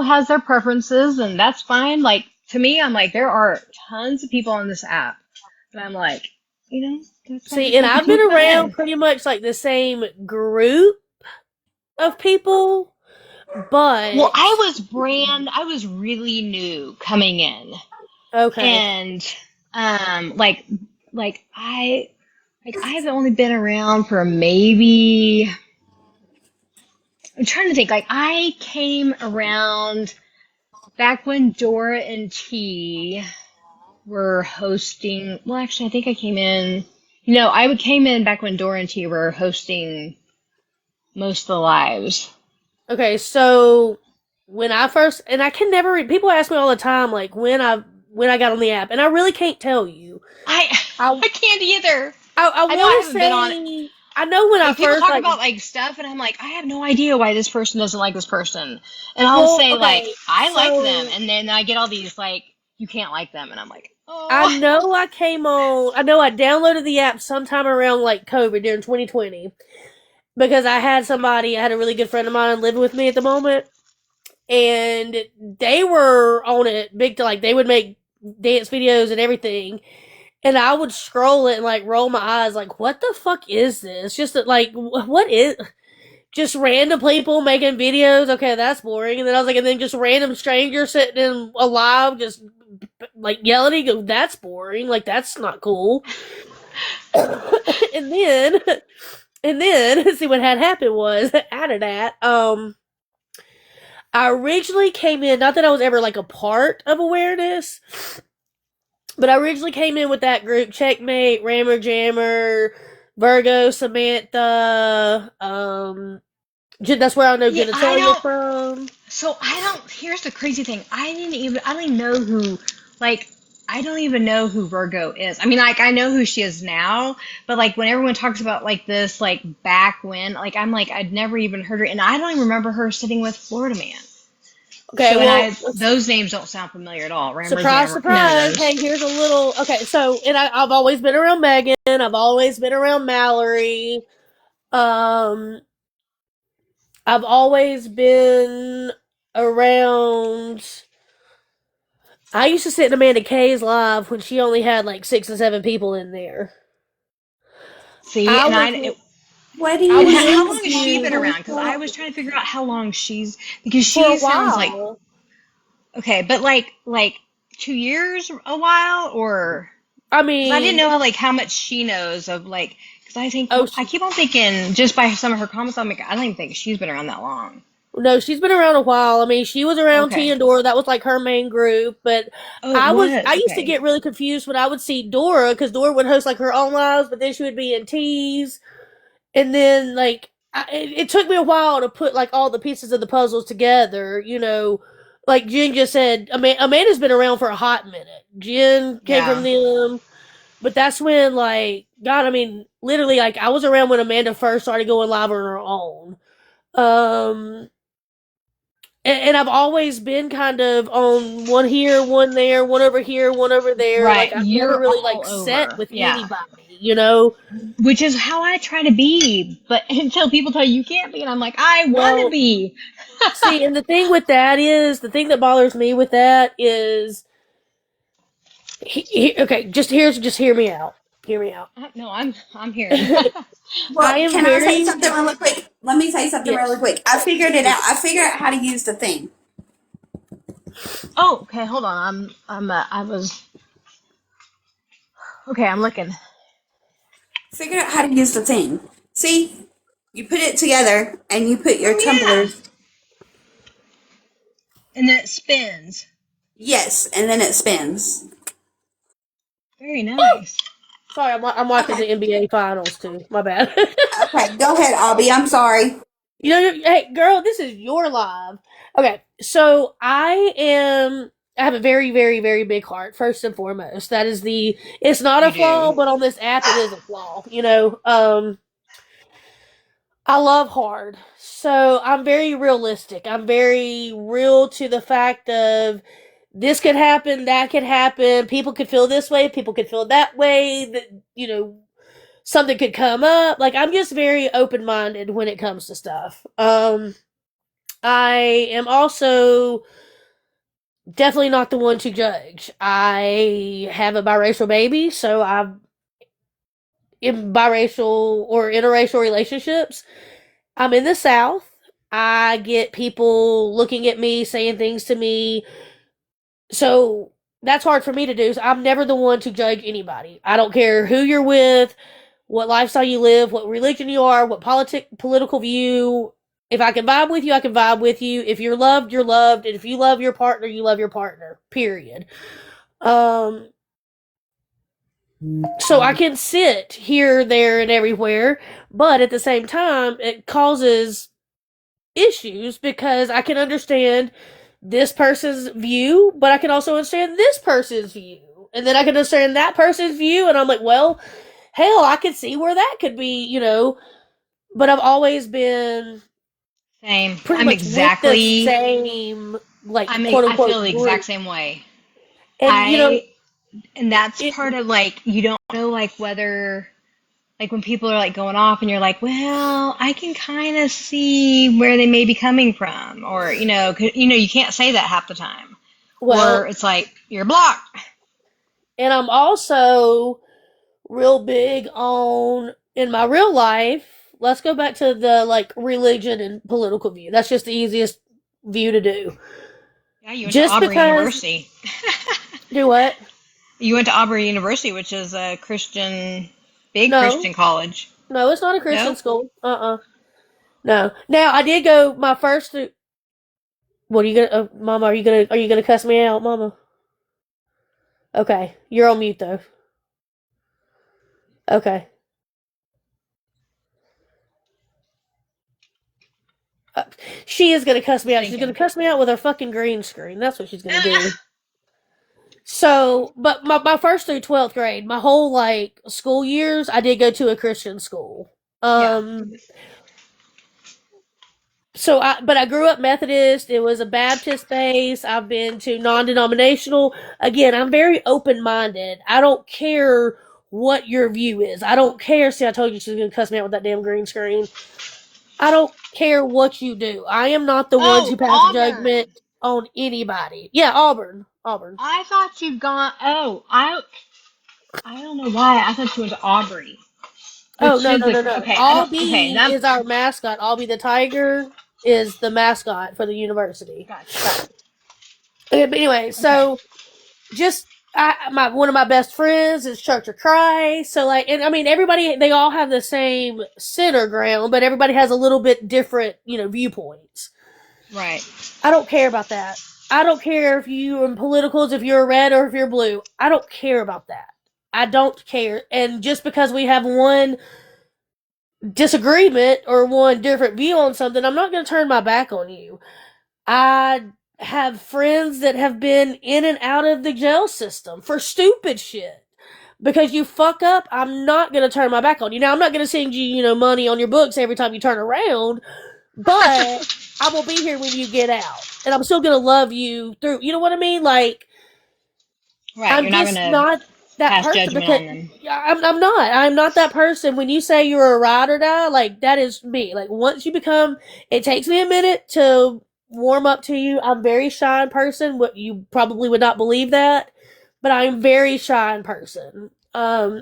has their preferences, and that's fine. Like to me, I'm like there are tons of people on this app, and I'm like, that's not your See, and cup of I've tea. been Go around ahead. pretty much like the same group of people, Well, but I was really new coming in, okay. and like like I've only been around for maybe. I'm trying to think. Like I came around back when Dora and T were hosting. Well, actually, I think I came in. No, came in back when Dora and T were hosting most of the lives. Okay, so when I first and I can never people ask me all the time like when I got on the app and I really can't tell you. I I I can't either. I I know I want to haven't been on. say I know when I Like people first talk like about like stuff, and I'm like, I have no idea why this person doesn't like this person, and I'll well, say like, okay. I like them, So and then I get all these like, you can't like them, and I'm like, I oh, know I know I downloaded the app sometime around like COVID during 2020 because I had a really good friend of mine living with me at the moment and they were on it big to like they would make dance videos and everything and I would scroll it and like roll my eyes like what the fuck is this just like what is just random people making videos okay that's boring and then I was like and then just random strangers sitting in alive just like yelling go that's boring like that's not cool and then see what had happened was out of that I originally came in, not that I was ever like a part of awareness, but I originally came in with that group Checkmate, Rammer Jammer, Virgo, Samantha. That's where I know yeah, I genitalia don't. from. So I don't. Here's the crazy thing. I don't even know who. Like, I don't even know who Virgo is. I mean, like, I know who she is now, but like when everyone talks about like this, like back when, like I'm like I'd never even heard her, and I don't even remember her sitting with Florida Man. Okay, So, and well, those names don't sound familiar at all. Rammer surprise, Jammer, none of surprise. those. Hey, here's a little. Okay, so, and I've always been around Megan. I've always been around Mallory. Um, I've always been around I used to sit in Amanda K's live when she only had like 6 or 7 people in there. See, I and was What do I you and was how mean? long has she been into around? Because I was trying to figure out how long because for a she sounds like while. okay, but like 2 years, a while, or I because I didn't mean, know how much she knows of like because I think oh I keep on thinking just by some of her comments, I'm like I don't even think she's been around that long. no, she's been around a while. I mean, she was around T Okay. and Dora. That was like her main group. But Oh, it I was used to okay. get really confused when I would see Dora because Dora would host like her own lives, but then she would be in T's, and then like it took me a while to put like all the pieces of the puzzles together. Like Jen just said, Amanda's been around for a hot minute. Jen came from Yeah. them, but that's when like God, I mean, literally, like, I was around when Amanda first started going live on her own. Um, and I've always been kind of on one here, one there, one over here, one over there. Like, Right. I've never You're really, like, all set over. with Yeah. anybody, you know? Which is how I try to be. But until people tell you can't be, and I'm like, I want to Well, be. see, and the thing with that is, the thing that bothers me with that is, okay, just hear me out. Hear me out. No, I'm hearing. I Well, am can I say very, something really quick? Let me say something really yes, quick. I figured it out. yes. I figured out how to use the thing. Oh, okay, hold on. I was okay. I'm looking. Figured out how to use the thing. See, you put it together and you put your Oh yeah, tumblers. and then it spins. Yes, and then it spins. Very nice. Sorry, I'm watching Okay. the NBA finals too. My bad. Okay, go ahead, Abby. I'm sorry. You know, hey, girl, this is your live. Okay, so I have a very, very, very big heart. First and foremost, that is the. It's not a You flaw, do. but on this app, it is a flaw. You know, I love hard, so I'm very realistic. I'm very real to the fact of this could happen, that could happen. People could feel this way, people could feel that way. That, you know, something could come up. Like, I'm just very open minded when it comes to stuff. I am also definitely not the one to judge. I have a biracial baby, so I'm in biracial or interracial relationships. I'm in the South. I get people looking at me, saying things to me. So that's hard for me to do. So I'm never the one to judge anybody. I don't care who you're with, what lifestyle you live, what religion you are, what political view. If I can vibe with you, I can vibe with you. If you're loved, you're loved, and if you love your partner, you love your partner. Period. Um, so I can sit here, there, and everywhere, but at the same time, it causes issues because I can understand this person's view, but I can also understand this person's view. And then I can understand that person's view, and I'm like, well, hell, I could see where that could be, you know. But I've always been Same. pretty I'm much with the exactly. same, like, quote I feel unquote, the exact group. same way. And, you know, I and that's it, part of like you don't know like whether like when people are like going off and you're like, well, I can kind of see where they may be coming from, or you can't say that half the time, or well, it's like you're blocked. and I'm also real big on, in my real life, let's go back to the, like, religion and political view. That's just the easiest view to do. Yeah, you went to Just Auburn because, University. do what? You went to Auburn University, which is a big No, Christian college. no, it's not a Christian No? school. No. Now, I did go my first. What are you gonna, Mama? Are you gonna cuss me out, Mama? Okay, you're on mute though. Okay, uh, she is gonna cuss me out. She's gonna Thinking. cuss me out with her fucking green screen. That's what she's gonna do. So, but my first through 12th grade, my whole, like, school years, I did go to a Christian school. Yeah. Um, but I grew up Methodist. It was a Baptist base. I've been to non-denominational. Again, I'm very open-minded. I don't care what your view is. I don't care. See, I told you she was going to cuss me out with that damn green screen. I don't care what you do. I am not the one to Oh, pass judgment Auburn. on anybody. Yeah, Auburn. Auburn. I thought you'd gone. Oh, I don't know why. I thought you went to Aubrey, Oh, which no, is no, the no, no. okay. I don't. Okay, Albie that is our mascot. Albie the tiger is the mascot for the university. gotcha. Okay, but anyway, Okay, so just my one of my best friends is Church of Christ. So, like, and I mean, everybody, they all have the same center ground, but everybody has a little bit different, viewpoints. right. I don't care about that. I don't care if you in politicals, if you're red or if you're blue. I don't care about that. I don't care. And just because we have one disagreement or one different view on something, I'm not going to turn my back on you. I have friends that have been in and out of the jail system for stupid shit. because you fuck up, I'm not gonna turn my back on you. Now I'm not gonna send you, money on your books every time you turn around, but I will be here when you get out. And I'm still gonna love you through, you know what I mean? Like, Right. I'm You're not just gonna not that pass person judgment because on them. I'm not that person. When you say you're a ride or die, like that is me. Like once you become, it takes me a minute to warm up to you. I'm a very shy in person. What you probably would not believe that, but I'm very shy in person.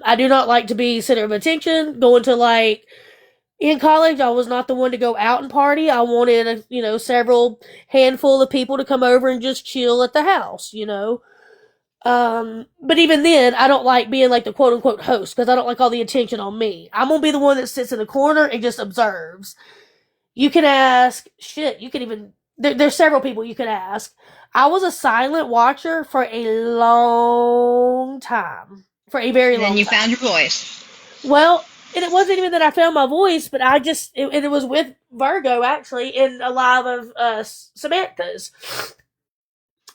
I do not like to be center of attention. Going to like in college, I was not the one to go out and party. I wanted, several handful of people to come over and just chill at the house. But even then, I don't like being like the quote unquote host because I don't like all the attention on me. I'm gonna be the one that sits in the corner and just observes. You can ask shit. You can even there's several people you could ask. I was a silent watcher for a long time, for a very And then long you time. found your voice. Well, and it wasn't even that I found my voice, but and it was with Virgo actually in a live of Samantha's.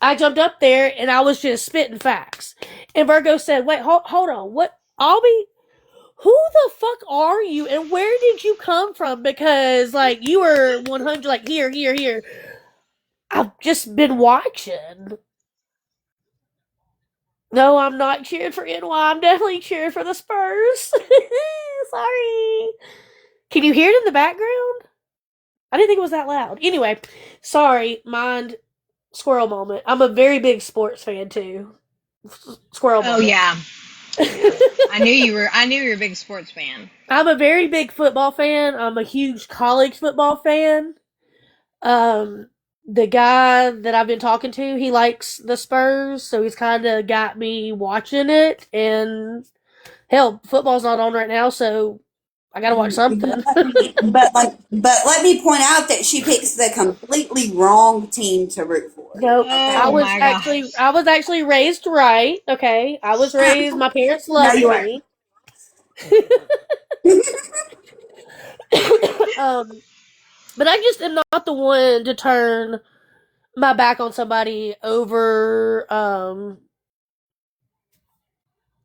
I jumped up there and I was just spitting facts. And Virgo said, "Wait, hold on. What? Albie? Who the fuck are you? And where did you come from? Because like you were 100, like here, here, here. I've just been watching. No, I'm not cheering for NY. I'm definitely cheering for the Spurs. Sorry. Can you hear it in the background? I didn't think it was that loud. Anyway, sorry. Mind squirrel moment. I'm a very big sports fan too. Squirrel Oh moment. yeah. Yeah. I knew you were a big sports fan. I'm a very big football fan. I'm a huge college football fan. Um, the guy that I've been talking to, he likes the Spurs, so he's kind of got me watching it. And hell, football's not on right now, so I gotta watch something. But let me point out that she picks the completely wrong team to root for. No, Okay. Oh my gosh. I was actually raised right. Okay, I was raised. My parents No, loved you weren't. me. um, but I just am not the one to turn my back on somebody over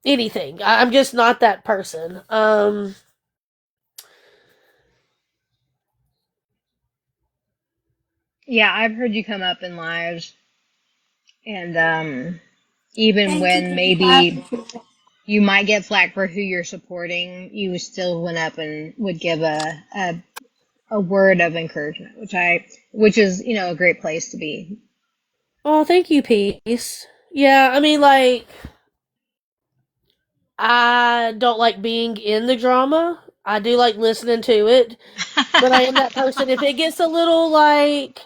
anything. I'm just not that person. Yeah, I've heard you come up in lives, and even Thank you when for the clap. maybe you might get flack for who you're supporting, you still went up and would give a word of encouragement, which is a great place to be. Oh, thank you, peace. Yeah, I mean, like, I don't like being in the drama. I do like listening to it, but I am that person. If it gets a little like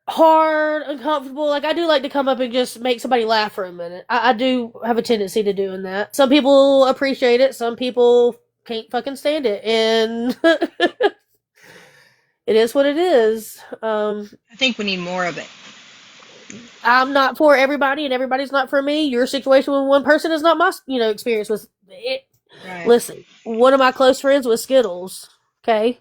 hard, uncomfortable, like I do like to come up and just make somebody laugh for a minute. I do have a tendency to doing that. Some people appreciate it. Some people can't fucking stand it, and it is what it is. I think we need more of it. I'm not for everybody, and everybody's not for me. Your situation with one person is not my, experience with it. Right. Listen, one of my close friends was Skittles. Okay,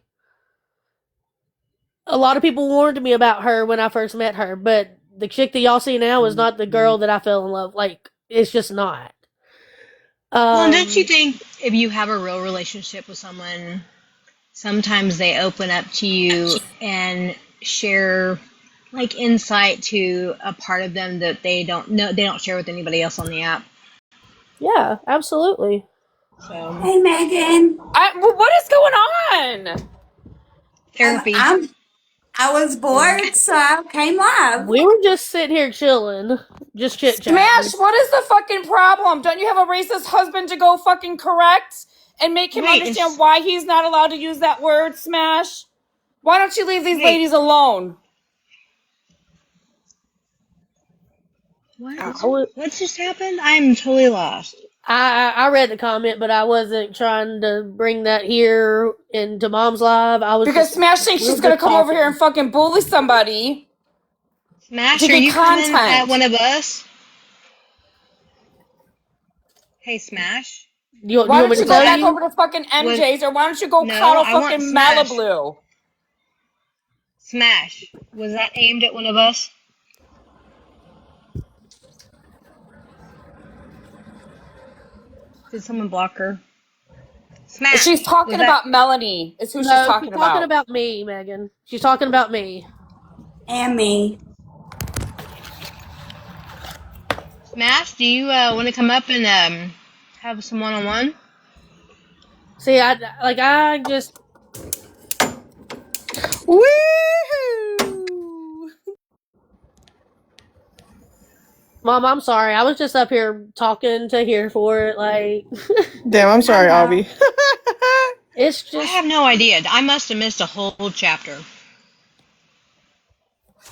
a lot of people warned me about her when I first met her, but the chick that y'all see now is not the girl that I fell in love. Like, it's just not. Well, and don't you Um, think if you have a real relationship with someone, sometimes they open up to you and share like insight to a part of them that they don't share with anybody else on the app. yeah, absolutely. So Hey, Megan. What is going on? Um, therapy. I'm. I was Yeah. bored, so I came live. We were just sitting here chilling, just chit Smash, chatting. what is the fucking problem? Don't you have a racist husband to go fucking correct and make him Wait, understand why he's not allowed to use that word, Smash? Why don't you leave these wait, ladies alone? what? I was, What just happened? I'm totally lost. I read the comment, but I wasn't trying to bring that here into Mom's Live. I was Because just Smash thinks we were she's gonna just come over here and talking. fucking bully somebody to Smash, are get you coming at content. one of us? Hey, Smash. Do Why you want don't me to you Was go tell that back you? over to fucking was MJ's or why don't you go no? cuddle I want fucking Smash. Malibu? Smash. Was that aimed at one of us? Did someone block her? Smash. She's talking Was that about Melanie. Is who she's No, she's talking talking about. about me, Megan. She's talking about me. And me. Smash? Do you want to come up and have some one-on-one? See, I just Woohoo! Mom, I'm sorry. I was just up here talking to here for it. Like, Damn, I'm I sorry, know. Albie. it's I just have no idea. I must have missed a whole chapter.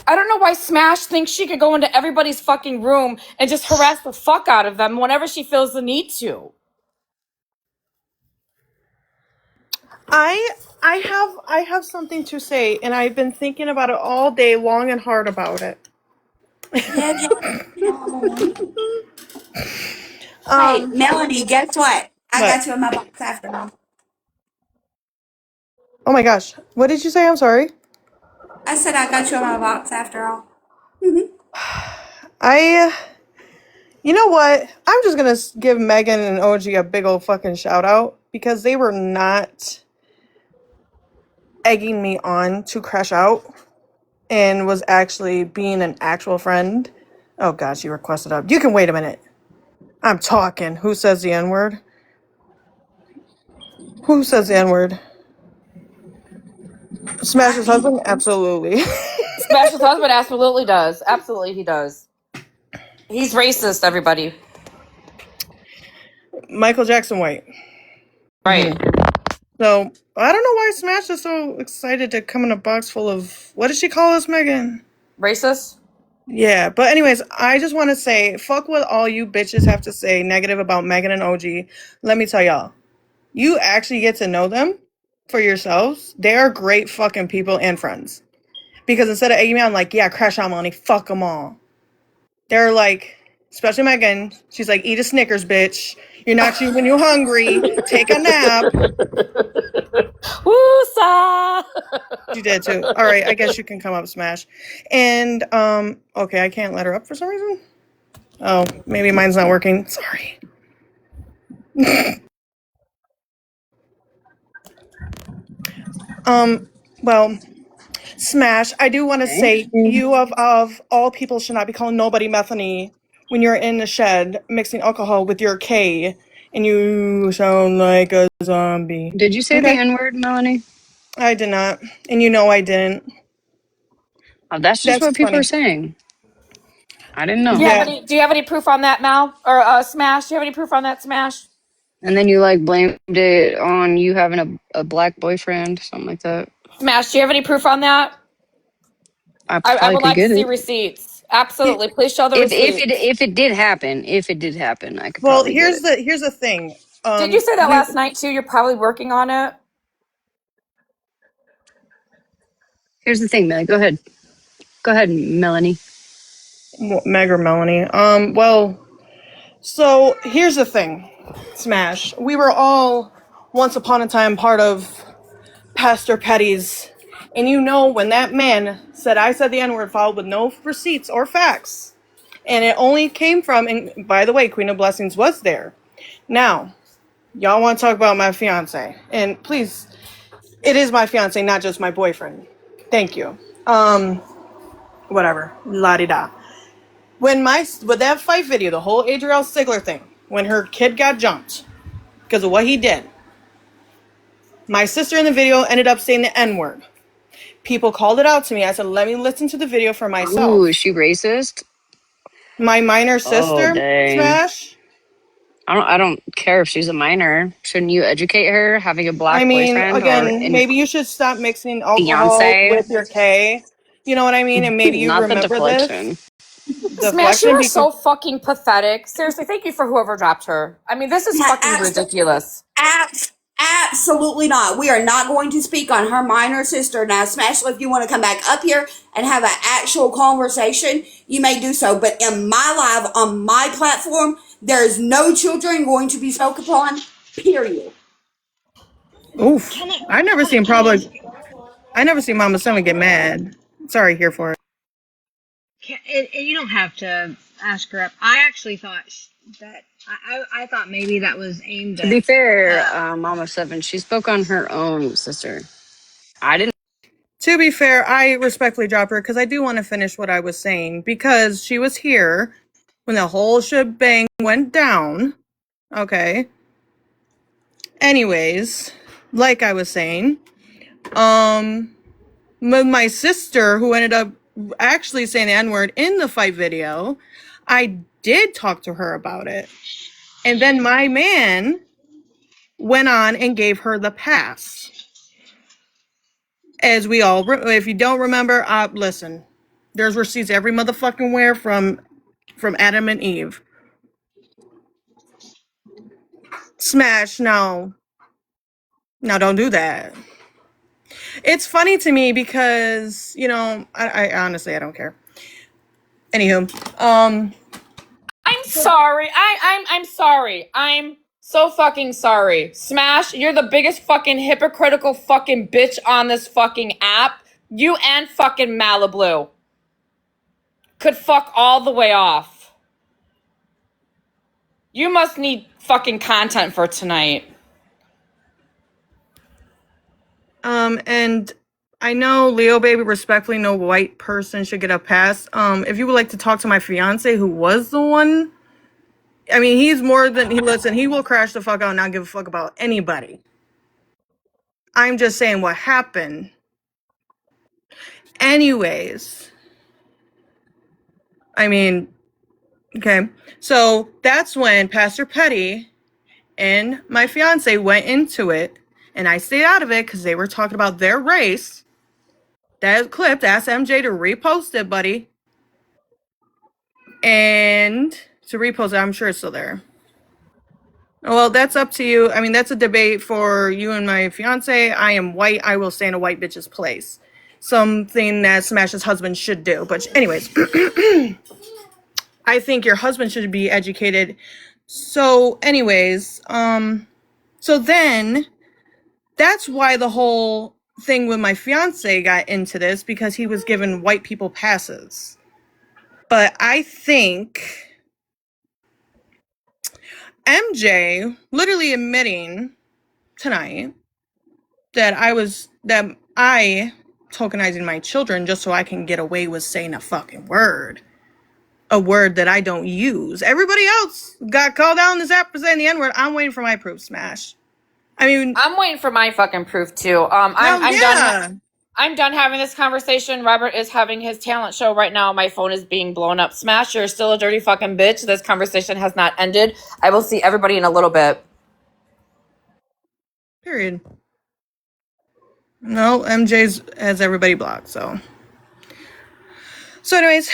I don't know why Smash thinks she could go into everybody's fucking room and just harass the fuck out of them whenever she feels the need to. I have something to say, and I've been thinking about it all day, long and hard about it. Yeah, no. Hey, Um, Melanie, guess what? I but got you in my box after all. oh my gosh, what did you say? I'm sorry. I said I got you in my box after all. I, you know what? I'm just gonna give Megan and OG a big old fucking shout out because they were not egging me on to crash out and was actually being an actual friend. Oh gosh, you requested up. You can wait a minute. I'm talking. Who says the N word? Who says the N word? Not Smash's me. husband? Absolutely. Smash's husband absolutely does. Absolutely he does. He's racist, everybody. Michael Jackson White. Right. So I don't know why Smash is so excited to come in a box full of what did she call us, Megan? Racist? Yeah, but anyways, I just want to say, fuck what all you bitches have to say negative about Megan and OG. Let me tell y'all, you actually get to know them for yourselves. They are great fucking people and friends. Because instead of egging me on, like, yeah, crash out money, fuck them all. They're like, especially Megan, she's like, eat a Snickers, bitch. You're not you when you're hungry. Take a nap. Woosa! She did too. All right, I guess you can come up, Smash. And okay, I can't let her up for some reason. Oh, maybe mine's not working. Sorry. Well, Smash, I do want to say you of all people should not be calling nobody Methany when you're in the shed mixing alcohol with your K and you sound like a zombie. Did you say the Okay? N word, Melanie? I did not. And you know I didn't. Oh, that's just That's what people are funny. saying. I didn't know. Yeah. Do you have any proof on that, Mal? Or Smash? Do you have any proof on that, Smash? And then you like blamed it on you having a black boyfriend, something like that. Smash, do you have any proof on that? I I probably would could like to get see it. receipts. Absolutely. Please show the receipts. If it did happen, I could Well, probably get it. here's the thing. Did you say that We last night too? You're probably working on it. Here's the thing, Meg. Go ahead, Melanie. Meg or Melanie. Well, so here's the thing, Smash. We were all once upon a time part of Pastor Petty's, and you know when that man said I said the N-word followed with no receipts or facts, and it only came from. And by the way, Queen of Blessings was there. Now, y'all want to talk about my fiance, and please, it is my fiance, not just my boyfriend. Thank you. Whatever, la di da. With that fight video, the whole Adriel Sigler thing, when her kid got jumped because of what he did, my sister in the video ended up saying the N word. People called it out to me. I said, let me listen to the video for Ooh, is myself. she racist? My minor Oh sister, dang. Smash. I don't care if she's a minor. Shouldn't you educate her having a I black mean, boyfriend or again, a maybe you should stop mixing alcohol fiance? with your K. You know what I mean? And maybe you Not the remember this. deflection. Smash, you Deflection are because so fucking pathetic. Seriously, thank you for whoever dropped her. I mean, this is fucking ridiculous. Absolutely not. We are not going to speak on her minor sister now. Especially if you want to come back up here and have an actual conversation, you may do so. But in my live on my platform, there is no children going to be spoken upon. Period. oof. Can I I never can I, seen can I ask? I never seen Mama Seven get mad. Sorry, here for it. And you don't have to ask her up. I actually thought that I thought maybe that was aimed To be at. fair, mom of seven, she spoke on her own, sister. I didn't. To be fair, I respectfully dropped her because I do want to finish what I was saying because she was here when the whole shebang went down. Okay. Anyways, like I was saying, with my sister who ended up actually saying the N-word in the fight video, I did talk to her about it. And then my man went on and gave her the pass. As we all, if you don't remember, listen, there's receipts every motherfucking where from Adam and Eve. Smash, no. No, don't do that. It's funny to me because, I honestly, I don't care. Anywho, I'm sorry. I'm sorry. I'm so fucking sorry. Smash, you're the biggest fucking hypocritical fucking bitch on this fucking app. You and fucking Malibu could fuck all the way off. You must need fucking content for tonight. and I know Leo baby, respectfully, no white person should get a pass. If you would like to talk to my fiance who was the one, I mean, he's more than, he will crash the fuck out and not give a fuck about anybody. I'm just saying what happened. Anyways, I mean, okay. So that's when Pastor Petty and my fiance went into it, and I stayed out of it because they were talking about their race. That clip, ask MJ to repost it, buddy. And to repost it, I'm sure it's still there. Well, that's up to you. I mean, that's a debate for you and my fiance. I am white. I will stay in a white bitch's place. Something that Smash's husband should do. But anyways, I think your husband should be educated. So anyways, so then that's why the whole thing with my fiance got into this, because he was given white people passes. But I think MJ literally admitting tonight that I tokenizing my children just so I can get away with saying a fucking word. A word that I don't use. Everybody else got called out on this app for saying the N-word. I'm waiting for my proof, Smash. I mean, I'm waiting for my fucking proof too. hell I'm yeah. done. I'm done having this conversation. Robert is having his talent show right now. My phone is being blown up. Smash, you're still a dirty fucking bitch. This conversation has not ended. I will see everybody in a little bit. Period. No, MJ's has everybody blocked, so. So anyways,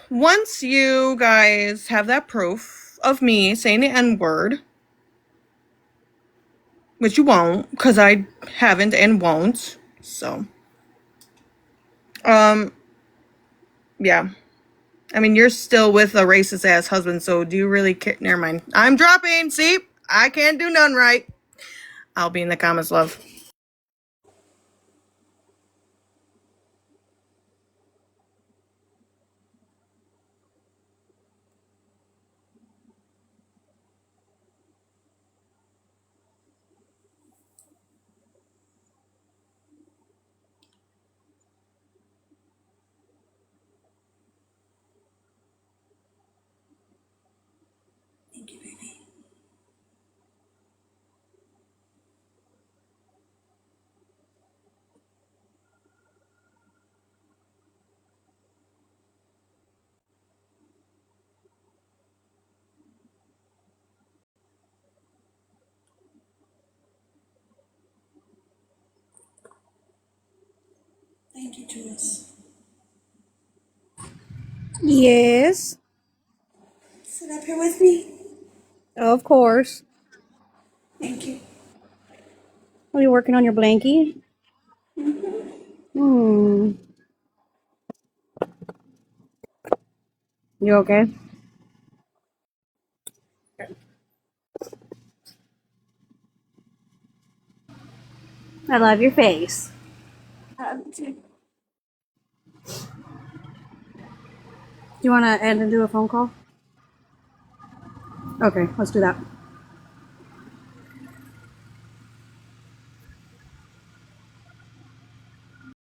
once you guys have that proof of me saying the N-word, which you won't, because I haven't and won't, so. Yeah. I mean, you're still with a racist ass husband, so do you really care? Never mind. I'm dropping. See? I can't do none right. I'll be in the comments, love. Thank you, Jules. Yes, Sit up here with me. of course. Thank you. Are you working on your blankie? Hmm. You okay? I love your face. you want to end and do a phone call? Okay, let's do that.